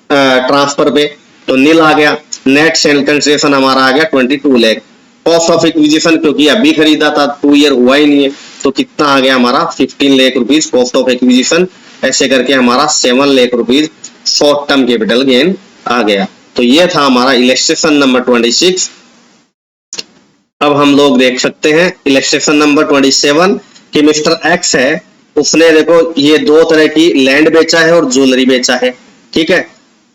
ट्रांसफर पे, तो नील आ गया। नेट सेल कंसिडरेशन हमारा आ गया 22 लाख। कॉस्ट ऑफ एक्विजिशन क्योंकि अभी खरीदा था, 2 ईयर हुआ ही नहीं है, तो कितना आ गया हमारा 15 lakh rupees cost of acquisition. ऐसे करके हमारा 7 lakh rupees short term capital gain आ गया। तो ये था हमारा इलस्ट्रेशन नंबर 26। अब हम लोग देख सकते हैं इलस्ट्रेशन नंबर 27 कि मिस्टर एक्स है, उसने देखो ये 2 तरह की लैंड बेचा है और ज्वेलरी बेचा है। ठीक है,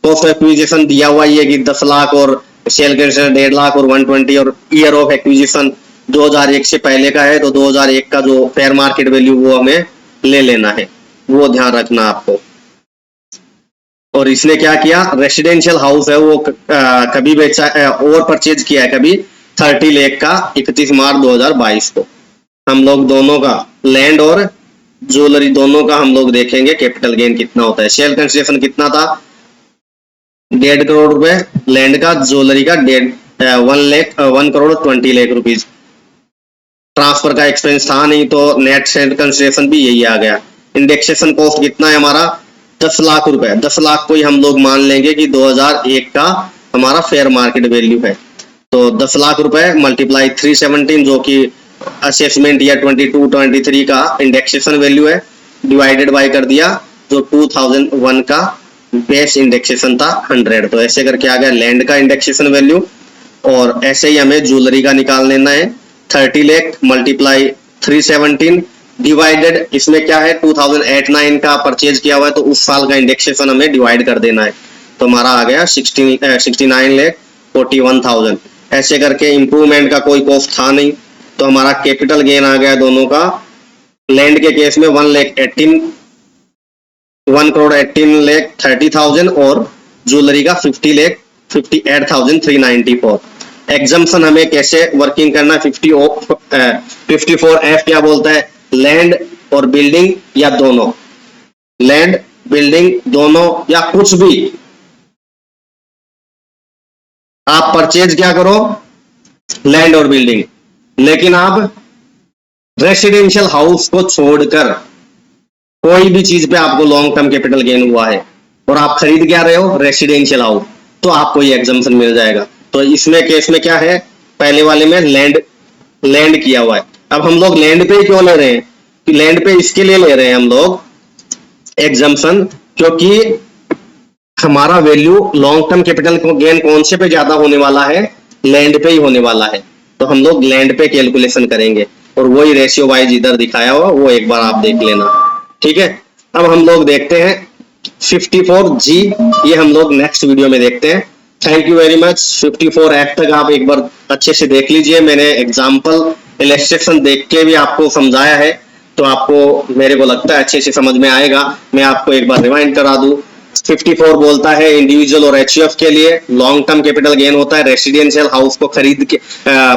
कॉस्ट ऑफ एक्विजिशन दिया हुआ ये कि 10 लाख और सेल कंसिडरेशन 1.5 लाख और 120, और ईयर ऑफ एक्विजिशन 2001 से पहले का है, तो 2001 का जो फेयर मार्केट वैल्यू वो हमें ले लेना है, वो ध्यान रखना आपको। और इसने क्या किया, रेसिडेंशियल हाउस है वो कभी बेचा और परचेज किया है कभी 30 लाख का 31 मार्च 2022 को। हम लोग दोनों का लैंड और ज्वेलरी दोनों का हम लोग देखेंगे कैपिटल गेन कितना होता है। शेयर कंसिडरेशन कितना था, 1.5 करोड़ रुपए लैंड का, ज्वेलरी का 1 करोड़ 20 लाख रुपीज। ट्रांसफर का एक्सपेंस था नहीं तो नेट शेयर कंसिडरेशन भी यही आ गया। इंडेक्सेशन कॉस्ट कितना है हमारा, 10 लाख रुपए। 10 लाख को ही हम लोग मान लेंगे कि 2001 का हमारा फेयर मार्केट वैल्यू है। तो 10 लाख रुपए मल्टीप्लाई 317 जो कि असेसमेंट ईयर 22-23 का इंडेक्सेशन वैल्यू है, डिवाइडेड बाय कर दिया जो 2001 का बेस इंडेक्सेशन था 100। तो ऐसे करके आ गया लैंड का इंडेक्सेशन वैल्यू। और ऐसे ही हमें ज्वेलरी का निकाल लेना है, 30 लाख मल्टीप्लाई 317 डिवाइडेड, इसमें क्या है 2008-9 का परचेज किया हुआ है तो उस साल का इंडेक्सेशन हमें डिवाइड कर देना है। तो हमारा आ गया 69,41,000। ऐसे करके इंप्रूवमेंट का कोई कॉस्ट था नहीं तो हमारा कैपिटल गेन आ गया दोनों का। लैंड के केस में 1,18,30,000 और ज्वेलरी का 50,58,394। एग्जम्पशन हमें कैसे वर्किंग करना है, 54F क्या बोलता है, लैंड और बिल्डिंग या दोनों, लैंड बिल्डिंग दोनों या कुछ भी आप परचेज क्या करो, लैंड और बिल्डिंग, लेकिन आप रेसिडेंशियल हाउस को छोड़कर कोई भी चीज पे आपको लॉन्ग टर्म कैपिटल गेन हुआ है और आप खरीद क्या रहे हो, रेसिडेंशियल हाउस, तो आपको ये एग्जम्पशन मिल जाएगा। तो इसमें केस में क्या है, पहले वाले में लैंड किया हुआ है। अब हम लोग लैंड पे ही क्यों ले रहे हैं, कि लैंड पे इसके लिए ले रहे हैं हम लोग एग्जम्पशन क्योंकि हमारा value long term capital gain कौन से पे ज्यादा होने वाला है, लैंड पे ही होने वाला है। तो हम लोग लैंड पे कैलकुलेशन करेंगे और वही रेशियो वाइज इधर दिखाया हुआ वो एक बार आप देख लेना, ठीक है। अब हम लोग देखते हैं 54G, ये हम लोग नेक्स्ट वीडियो में देखते हैं। Thank you very much. 54F तक आप एक बार अच्छे से देख लीजिए, मैंने एग्जाम्पल इलस्ट्रेशन देख के भी आपको समझाया है तो आपको मेरे को लगता है अच्छे से समझ में आएगा। मैं आपको एक बार रिमाइंड करा दूं, 54 बोलता है इंडिविजुअल और एचयूएफ के लिए लॉन्ग टर्म कैपिटल गेन होता है रेसिडेंशियल हाउस को खरीद के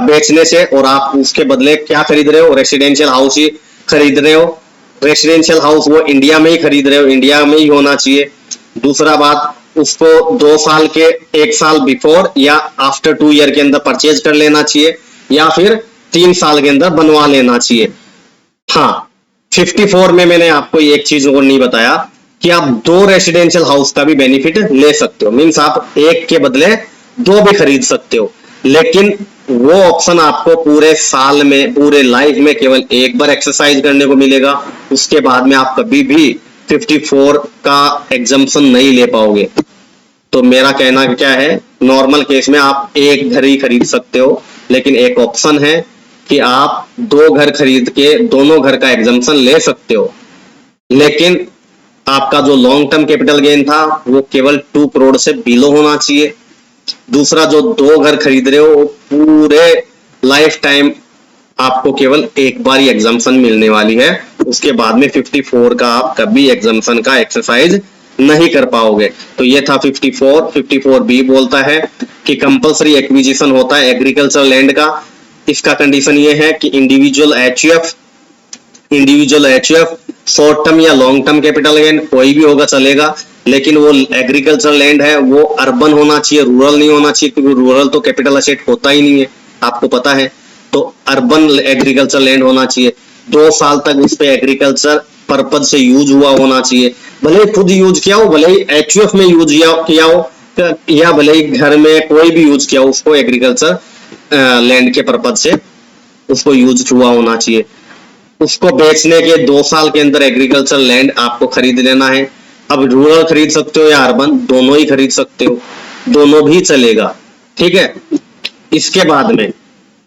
बेचने से, और आप उसके बदले क्या खरीद रहे हो, रेसिडेंशियल हाउस ही खरीद रहे हो। रेसिडेंशियल हाउस वो इंडिया में ही खरीद रहे हो, इंडिया में ही होना चाहिए। दूसरा बात, उसको 2 साल के 1 साल बिफोर या आफ्टर 2 ईयर के अंदर परचेज कर लेना चाहिए या फिर 3 साल के अंदर बनवा लेना चाहिए। हाँ, 54 में मैंने आपको एक चीज और नहीं बताया कि आप 2 रेसिडेंशियल हाउस का भी बेनिफिट ले सकते हो, मींस आप एक के बदले 2 भी खरीद सकते हो, लेकिन वो ऑप्शन आपको पूरे साल में, पूरे लाइफ में केवल एक बार एक्सरसाइज करने को मिलेगा। उसके बाद में आप कभी भी 54 का एग्जम्पशन नहीं ले पाओगे। तो मेरा कहना क्या है, नॉर्मल केस में आप एक घर ही खरीद सकते हो, लेकिन एक ऑप्शन है कि आप 2 घर खरीद के दोनों घर का एग्जम्पशन ले सकते हो, लेकिन आपका जो लॉन्ग टर्म कैपिटल गेन था वो केवल 2 करोड़ से बिलो होना चाहिए। दूसरा, जो 2 घर खरीद रहे हो पूरे लाइफ टाइम आपको केवल एक बार ही एग्जम्पशन मिलने वाली है, उसके बाद में 54 का आप कभी एग्जम्पशन का एक्सरसाइज नहीं कर पाओगे। तो ये था 54। 54B बोलता है कि कंपलसरी एक्विजिशन होता है एग्रीकल्चर लैंड का। इसका कंडीशन ये है कि इंडिविजुअल एचयूएफ शॉर्ट टर्म या लॉन्ग टर्म कैपिटल गेन कोई भी होगा चलेगा, लेकिन वो एग्रीकल्चर लैंड है वो अर्बन होना चाहिए, रूरल नहीं होना चाहिए, क्योंकि रूरल तो कैपिटल एसेट होता ही नहीं है, आपको पता है। तो अर्बन एग्रीकल्चर लैंड होना चाहिए, 2 साल तक उस पे एग्रीकल्चर पर्पज से यूज हुआ होना चाहिए, भले ही खुद यूज किया हो, भले ही एचयूएफ में यूज किया हो, या भले ही घर में कोई भी यूज किया हो, उसको एग्रीकल्चर लैंड के पर्पज से उसको यूज हुआ होना चाहिए। उसको बेचने के 2 साल के अंदर एग्रीकल्चर लैंड आपको खरीद लेना है। अब रूरल खरीद सकते हो या अर्बन, दोनों ही खरीद सकते हो, दोनों भी चलेगा, ठीक है। इसके बाद में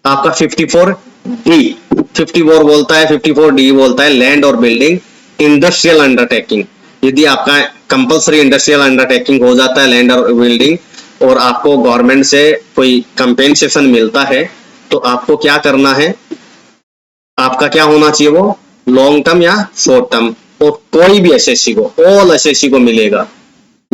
आपका 54D, 54D बोलता है लैंड और बिल्डिंग इंडस्ट्रियल अंडरटेकिंग। यदि आपका कंपलसरी इंडस्ट्रियल अंडरटेकिंग हो जाता है लैंड और बिल्डिंग, और आपको गवर्नमेंट से कोई कंपेंसेशन मिलता है, तो आपको क्या करना है, आपका क्या होना चाहिए, वो लॉन्ग टर्म या शॉर्ट टर्म, और कोई भी एसएससी को, ऑल एसएससी को मिलेगा,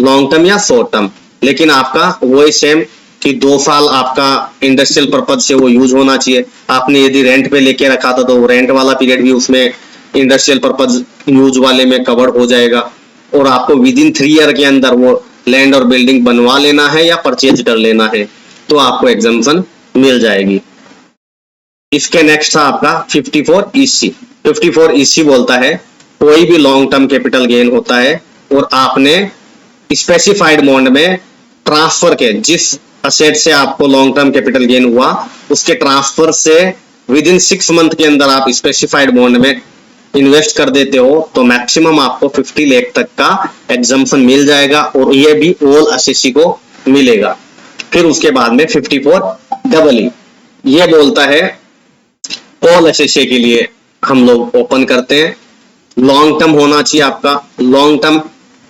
लॉन्ग टर्म या शॉर्ट टर्म, लेकिन आपका वही सेम कि 2 साल आपका इंडस्ट्रियल पर्पज से वो यूज होना चाहिए। आपने यदि रेंट पे लेके रखा था तो वो रेंट वाला पीरियड भी उसमें इंडस्ट्रियल पर्पज यूज वाले में कवर हो जाएगा। और आपको विद इन 3 ईयर के अंदर वो लैंड और बिल्डिंग बनवा लेना है या परचेज कर लेना है तो आपको एग्जम्पशन मिल जाएगी। इसके नेक्स्ट था आपका 54 EC। 54 EC बोलता है कोई भी लॉन्ग टर्म कैपिटल गेन होता है और आपने स्पेसिफाइड बॉन्ड में ट्रांसफर के जिस असेट से आपको लॉन्ग टर्म कैपिटल गेन हुआ उसके ट्रांसफर से विद इन 6 मंथ के अंदर आप स्पेसिफाइड बॉन्ड में इन्वेस्ट कर देते हो तो मैक्सिमम आपको 50 लाख तक का एग्जम्पशन मिल जाएगा और ये भी ऑल एसएससी को मिलेगा। फिर उसके बाद में 54EE ये बोलता है ऑल एसएससी के लिए हम लोग ओपन करते हैं, लॉन्ग टर्म होना चाहिए आपका, लॉन्ग टर्म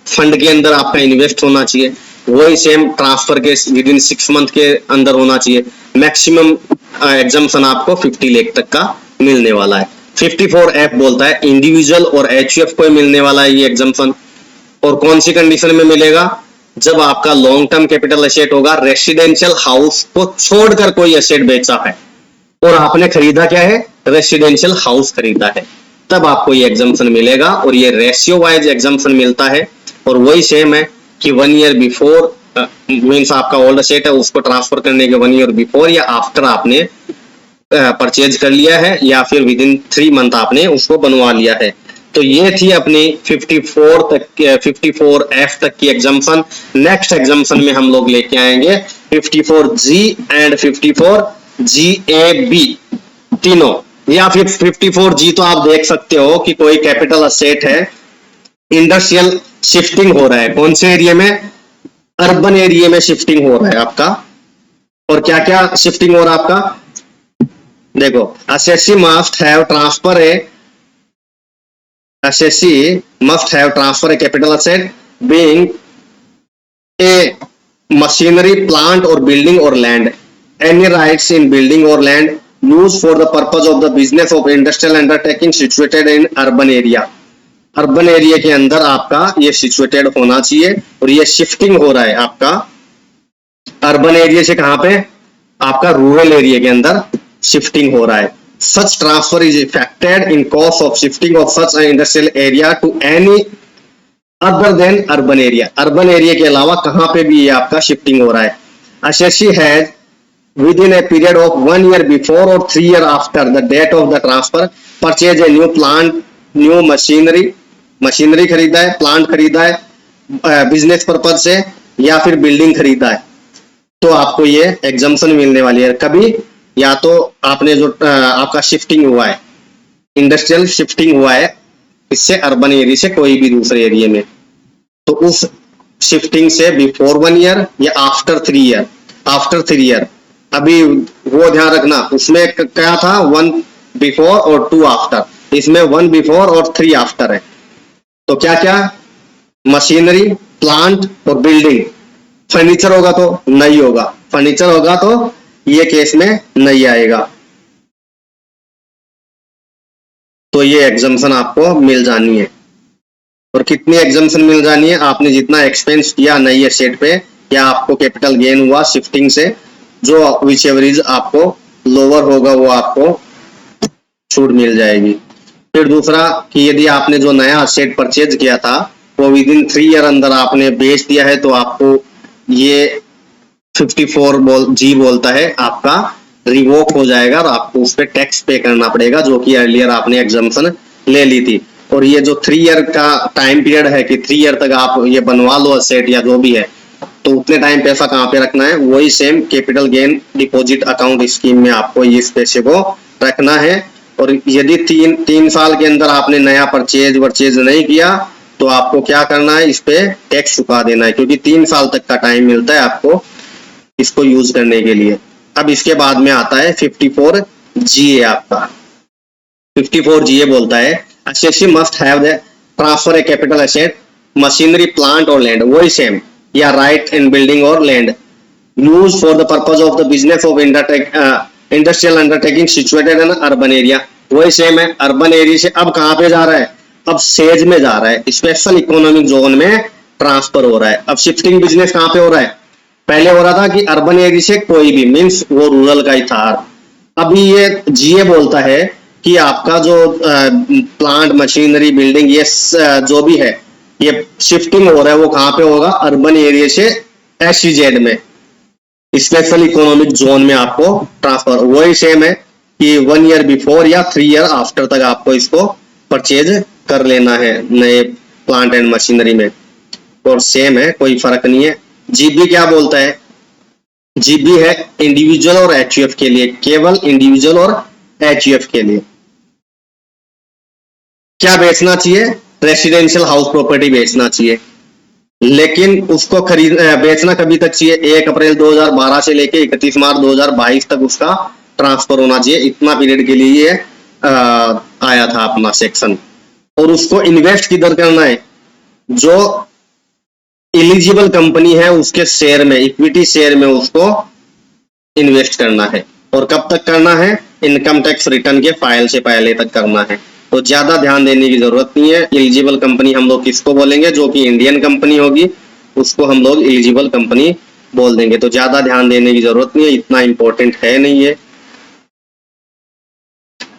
फंड के अंदर आपका इन्वेस्ट होना चाहिए, वही सेम ट्रांसफर के विद इन 6 मंथ के अंदर होना चाहिए, मैक्सिमम एग्जम्पशन आपको 50 लाख तक का मिलने वाला है। 54F बोलता है इंडिविजुअल और एचयूएफ को मिलने वाला है ये एग्जम्पशन, और कौन सी कंडीशन में मिलेगा, जब आपका लॉन्ग टर्म कैपिटल एसेट होगा, रेसिडेंशियल हाउस को छोड़कर कोई एसेट बेचा है और आपने खरीदा क्या है, रेसिडेंशियल हाउस खरीदा है, तब आपको ये एग्जम्पशन मिलेगा। और ये रेशियो वाइज एग्जम्पशन मिलता है और वही सेम है कि 1 ईयर बिफोर मीन्स आपका ओल्ड एसेट है उसको ट्रांसफर करने के 1 ईयर बिफोर या आफ्टर आपने परचेज कर लिया है या फिर विद इन 3 मंथ आपने उसको बनवा लिया है। तो ये थी अपनी 54F तक की एग्जम्पशन। नेक्स्ट एग्जम्पशन में हम लोग लेके आएंगे 54G एंड 54GAB तीनों, या फिर 54G तो आप देख सकते हो कि कोई कैपिटल एसेट है, इंडस्ट्रियल शिफ्टिंग हो रहा है, कौन से एरिया में, अर्बन एरिया में शिफ्टिंग हो रहा है आपका। और क्या क्या शिफ्टिंग हो रहा है आपका, देखो SSC must have transfer a capital asset being a machinery, plant और बिल्डिंग और land, any rights in building और land use for the purpose of the business of industrial undertaking situated in urban area. Urban area के अंदर आपका ये सिचुएटेड होना चाहिए और ये शिफ्टिंग हो रहा है आपका अर्बन एरिया से कहां पे, आपका रूरल एरिया के अंदर शिफ्टिंग हो रहा है। Such transfer is effected in cost of shifting of such industrial area to any other than urban area. Urban area के अलावा कहां पे भी ये आपका शिफ्टिंग हो रहा है। SSC has within a period of 1 year before or 3 years after the date of the transfer purchase a new plant, new machinery खरीदा है, प्लांट खरीदा है बिजनेस पर्पज से या फिर बिल्डिंग खरीदा है तो आपको ये एग्जम्पशन मिलने वाली है। कभी या तो आपने जो आपका शिफ्टिंग हुआ है, इंडस्ट्रियल शिफ्टिंग हुआ है इससे अर्बन एरिया से कोई भी दूसरे एरिया में, तो उस शिफ्टिंग से बिफोर 1 ईयर या आफ्टर 3 ईयर, आफ्टर 3 ईयर। अभी वो ध्यान रखना उसमें क्या था, 1 बिफोर और 2 आफ्टर, इसमें 1 बिफोर और 3 आफ्टर है। तो क्या क्या, मशीनरी, प्लांट और बिल्डिंग। फर्नीचर होगा तो नहीं होगा, फर्नीचर होगा तो ये केस में नहीं आएगा। तो ये एग्जम्पशन आपको मिल जानी है। और कितनी एग्जम्पशन मिल जानी है, आपने जितना एक्सपेंस किया नई एसेट पे या आपको कैपिटल गेन हुआ शिफ्टिंग से, जो विच एवरेज आपको लोअर होगा वो आपको छूट मिल जाएगी। फिर दूसरा कि यदि आपने जो नया एसेट परचेज किया था वो विद इन 3 ईयर अंदर आपने बेच दिया है तो आपको ये 54G बोलता है आपका रिवोक हो जाएगा और आपको उस पर टैक्स पे करना पड़ेगा जो कि अर्लियर आपने एग्जम्पशन ले ली थी। और ये जो 3 ईयर का टाइम पीरियड है कि 3 ईयर तक आप ये बनवा लो एसेट या जो भी है, तो उतने टाइम पैसा कहाँ पे रखना है, वही same capital gain deposit account scheme में आपको इस पैसे को रखना है। और यदि 3 साल के अंदर आपने नया परचेज नहीं किया तो आपको क्या करना है, इस पे टैक्स चुका देना है, क्योंकि 3 साल तक का टाइम मिलता है आपको इसको यूज करने के लिए। अब इसके बाद में आता है 54GA आपका। 54GA बोलता है SSC must have the transfer a capital asset, machinery, plant और लैंड, वही सेम, या राइट इन बिल्डिंग और land use for the purpose of the business of industrial undertaking situated in urban area, वही सेम है। अर्बन एरिया से अब कहां पे जा रहा है, अब सेज में जा रहा है, स्पेशल इकोनॉमिक जोन में ट्रांसफर हो रहा है। अब शिफ्टिंग बिजनेस कहाँ पे हो रहा है? पहले हो रहा था कि अर्बन एरिया से कोई भी, मीन्स वो रूरल का ही था। अभी ये जीए बोलता है कि आपका जो प्लांट, मशीनरी, बिल्डिंग, ये जो भी है, ये शिफ्टिंग हो रहा है, वो कहाँ पे होगा? अर्बन एरिया से SEZ में, स्पेशल इकोनॉमिक जोन में आपको ट्रांसफर। वही सेम है कि 1 ईयर बिफोर या 3 ईयर आफ्टर तक आपको इसको परचेज कर लेना है नए प्लांट एंड मशीनरी में, और सेम है, कोई फर्क नहीं है। जीबी क्या बोलता है? जीबी है इंडिविजुअल और HUF के लिए, केवल इंडिविजुअल और HUF के लिए। क्या बेचना चाहिए? रेसिडेंशियल हाउस प्रॉपर्टी बेचना चाहिए, लेकिन उसको बेचना कभी तक चाहिए? 1 अप्रैल 2012 से लेके 31 मार्च 2022 तक उसका ट्रांसफर होना चाहिए। इतना पीरियड के लिए ये आया था अपना सेक्शन। और उसको इन्वेस्ट किधर करना है? जो एलिजिबल कंपनी है उसके शेयर में, इक्विटी शेयर में उसको इन्वेस्ट करना है। और कब तक करना है? इनकम टैक्स रिटर्न के फाइल से पहले तक करना है। तो ज्यादा ध्यान देने की जरूरत नहीं है। एलिजिबल कंपनी हम लोग किसको बोलेंगे? जो कि इंडियन कंपनी होगी उसको हम लोग एलिजिबल कंपनी बोल देंगे। तो ज्यादा ध्यान देने की जरूरत नहीं है, इतना इंपॉर्टेंट है नहीं है।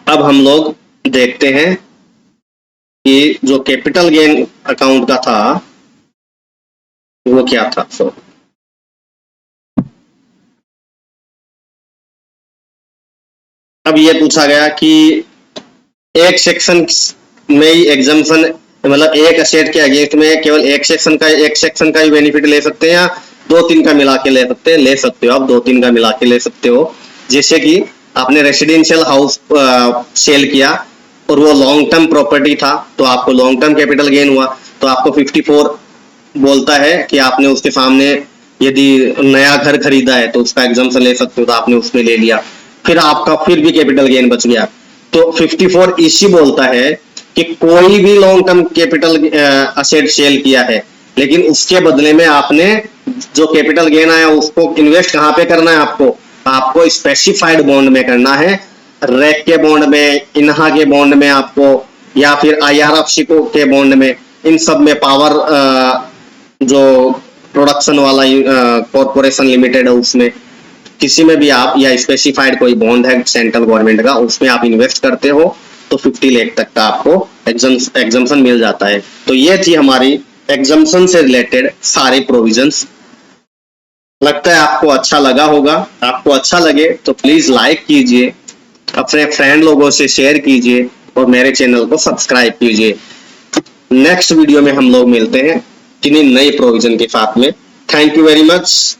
अब हम लोग देखते हैं कि जो कैपिटल गेन अकाउंट का था वो क्या था। अब ये पूछा गया कि एक सेक्शन में ही एग्जम्पशन, मतलब एक असेट के अगेंस्ट में केवल एक सेक्शन का ही बेनिफिट ले सकते हैं या 2-3 का मिला के ले सकते हैं? ले सकते हो आप 2-3 का मिला के ले सकते हो। जैसे कि आपने रेसिडेंशियल हाउस सेल किया और वो लॉन्ग टर्म प्रॉपर्टी था, तो आपको लॉन्ग टर्म कैपिटल गेन हुआ, तो आपको 54 बोलता है कि आपने उसके सामने यदि नया घर खरीदा है तो उसका एग्जम्पशन ले सकते हो, तो आपने उसमें ले लिया, फिर आपका फिर भी कैपिटल गेन बच गया। तो 54 इसी बोलता है कि कोई भी long term capital asset sale किया है, लेकिन उसके बदले में आपने जो कैपिटल गेन आया उसको इन्वेस्ट कहाँ पे करना है? आपको स्पेसिफाइड बॉन्ड में करना है। रैक के बॉन्ड में, इन्हा के बॉन्ड में आपको, या फिर IRFC के बॉन्ड में, इन सब में, पावर जो प्रोडक्शन वाला कॉर्पोरेशन लिमिटेड है उसमें, किसी में भी आप, या स्पेसिफाइड कोई बॉन्ड है सेंट्रल गवर्नमेंट का उसमें आप इन्वेस्ट करते हो तो 50 लाख तक का आपको एग्जम्पशन मिल जाता है। तो ये थी हमारी एग्जम्पशन से रिलेटेड सारे प्रोविजंस। लगता है आपको अच्छा लगा होगा। आपको अच्छा लगे तो प्लीज लाइक कीजिए, अपने फ्रेंड लोगों से शेयर कीजिए और मेरे चैनल को सब्सक्राइब कीजिए। नेक्स्ट वीडियो में हम लोग मिलते हैं किन्हीं नए प्रोविजन के साथ में। Thank you very much.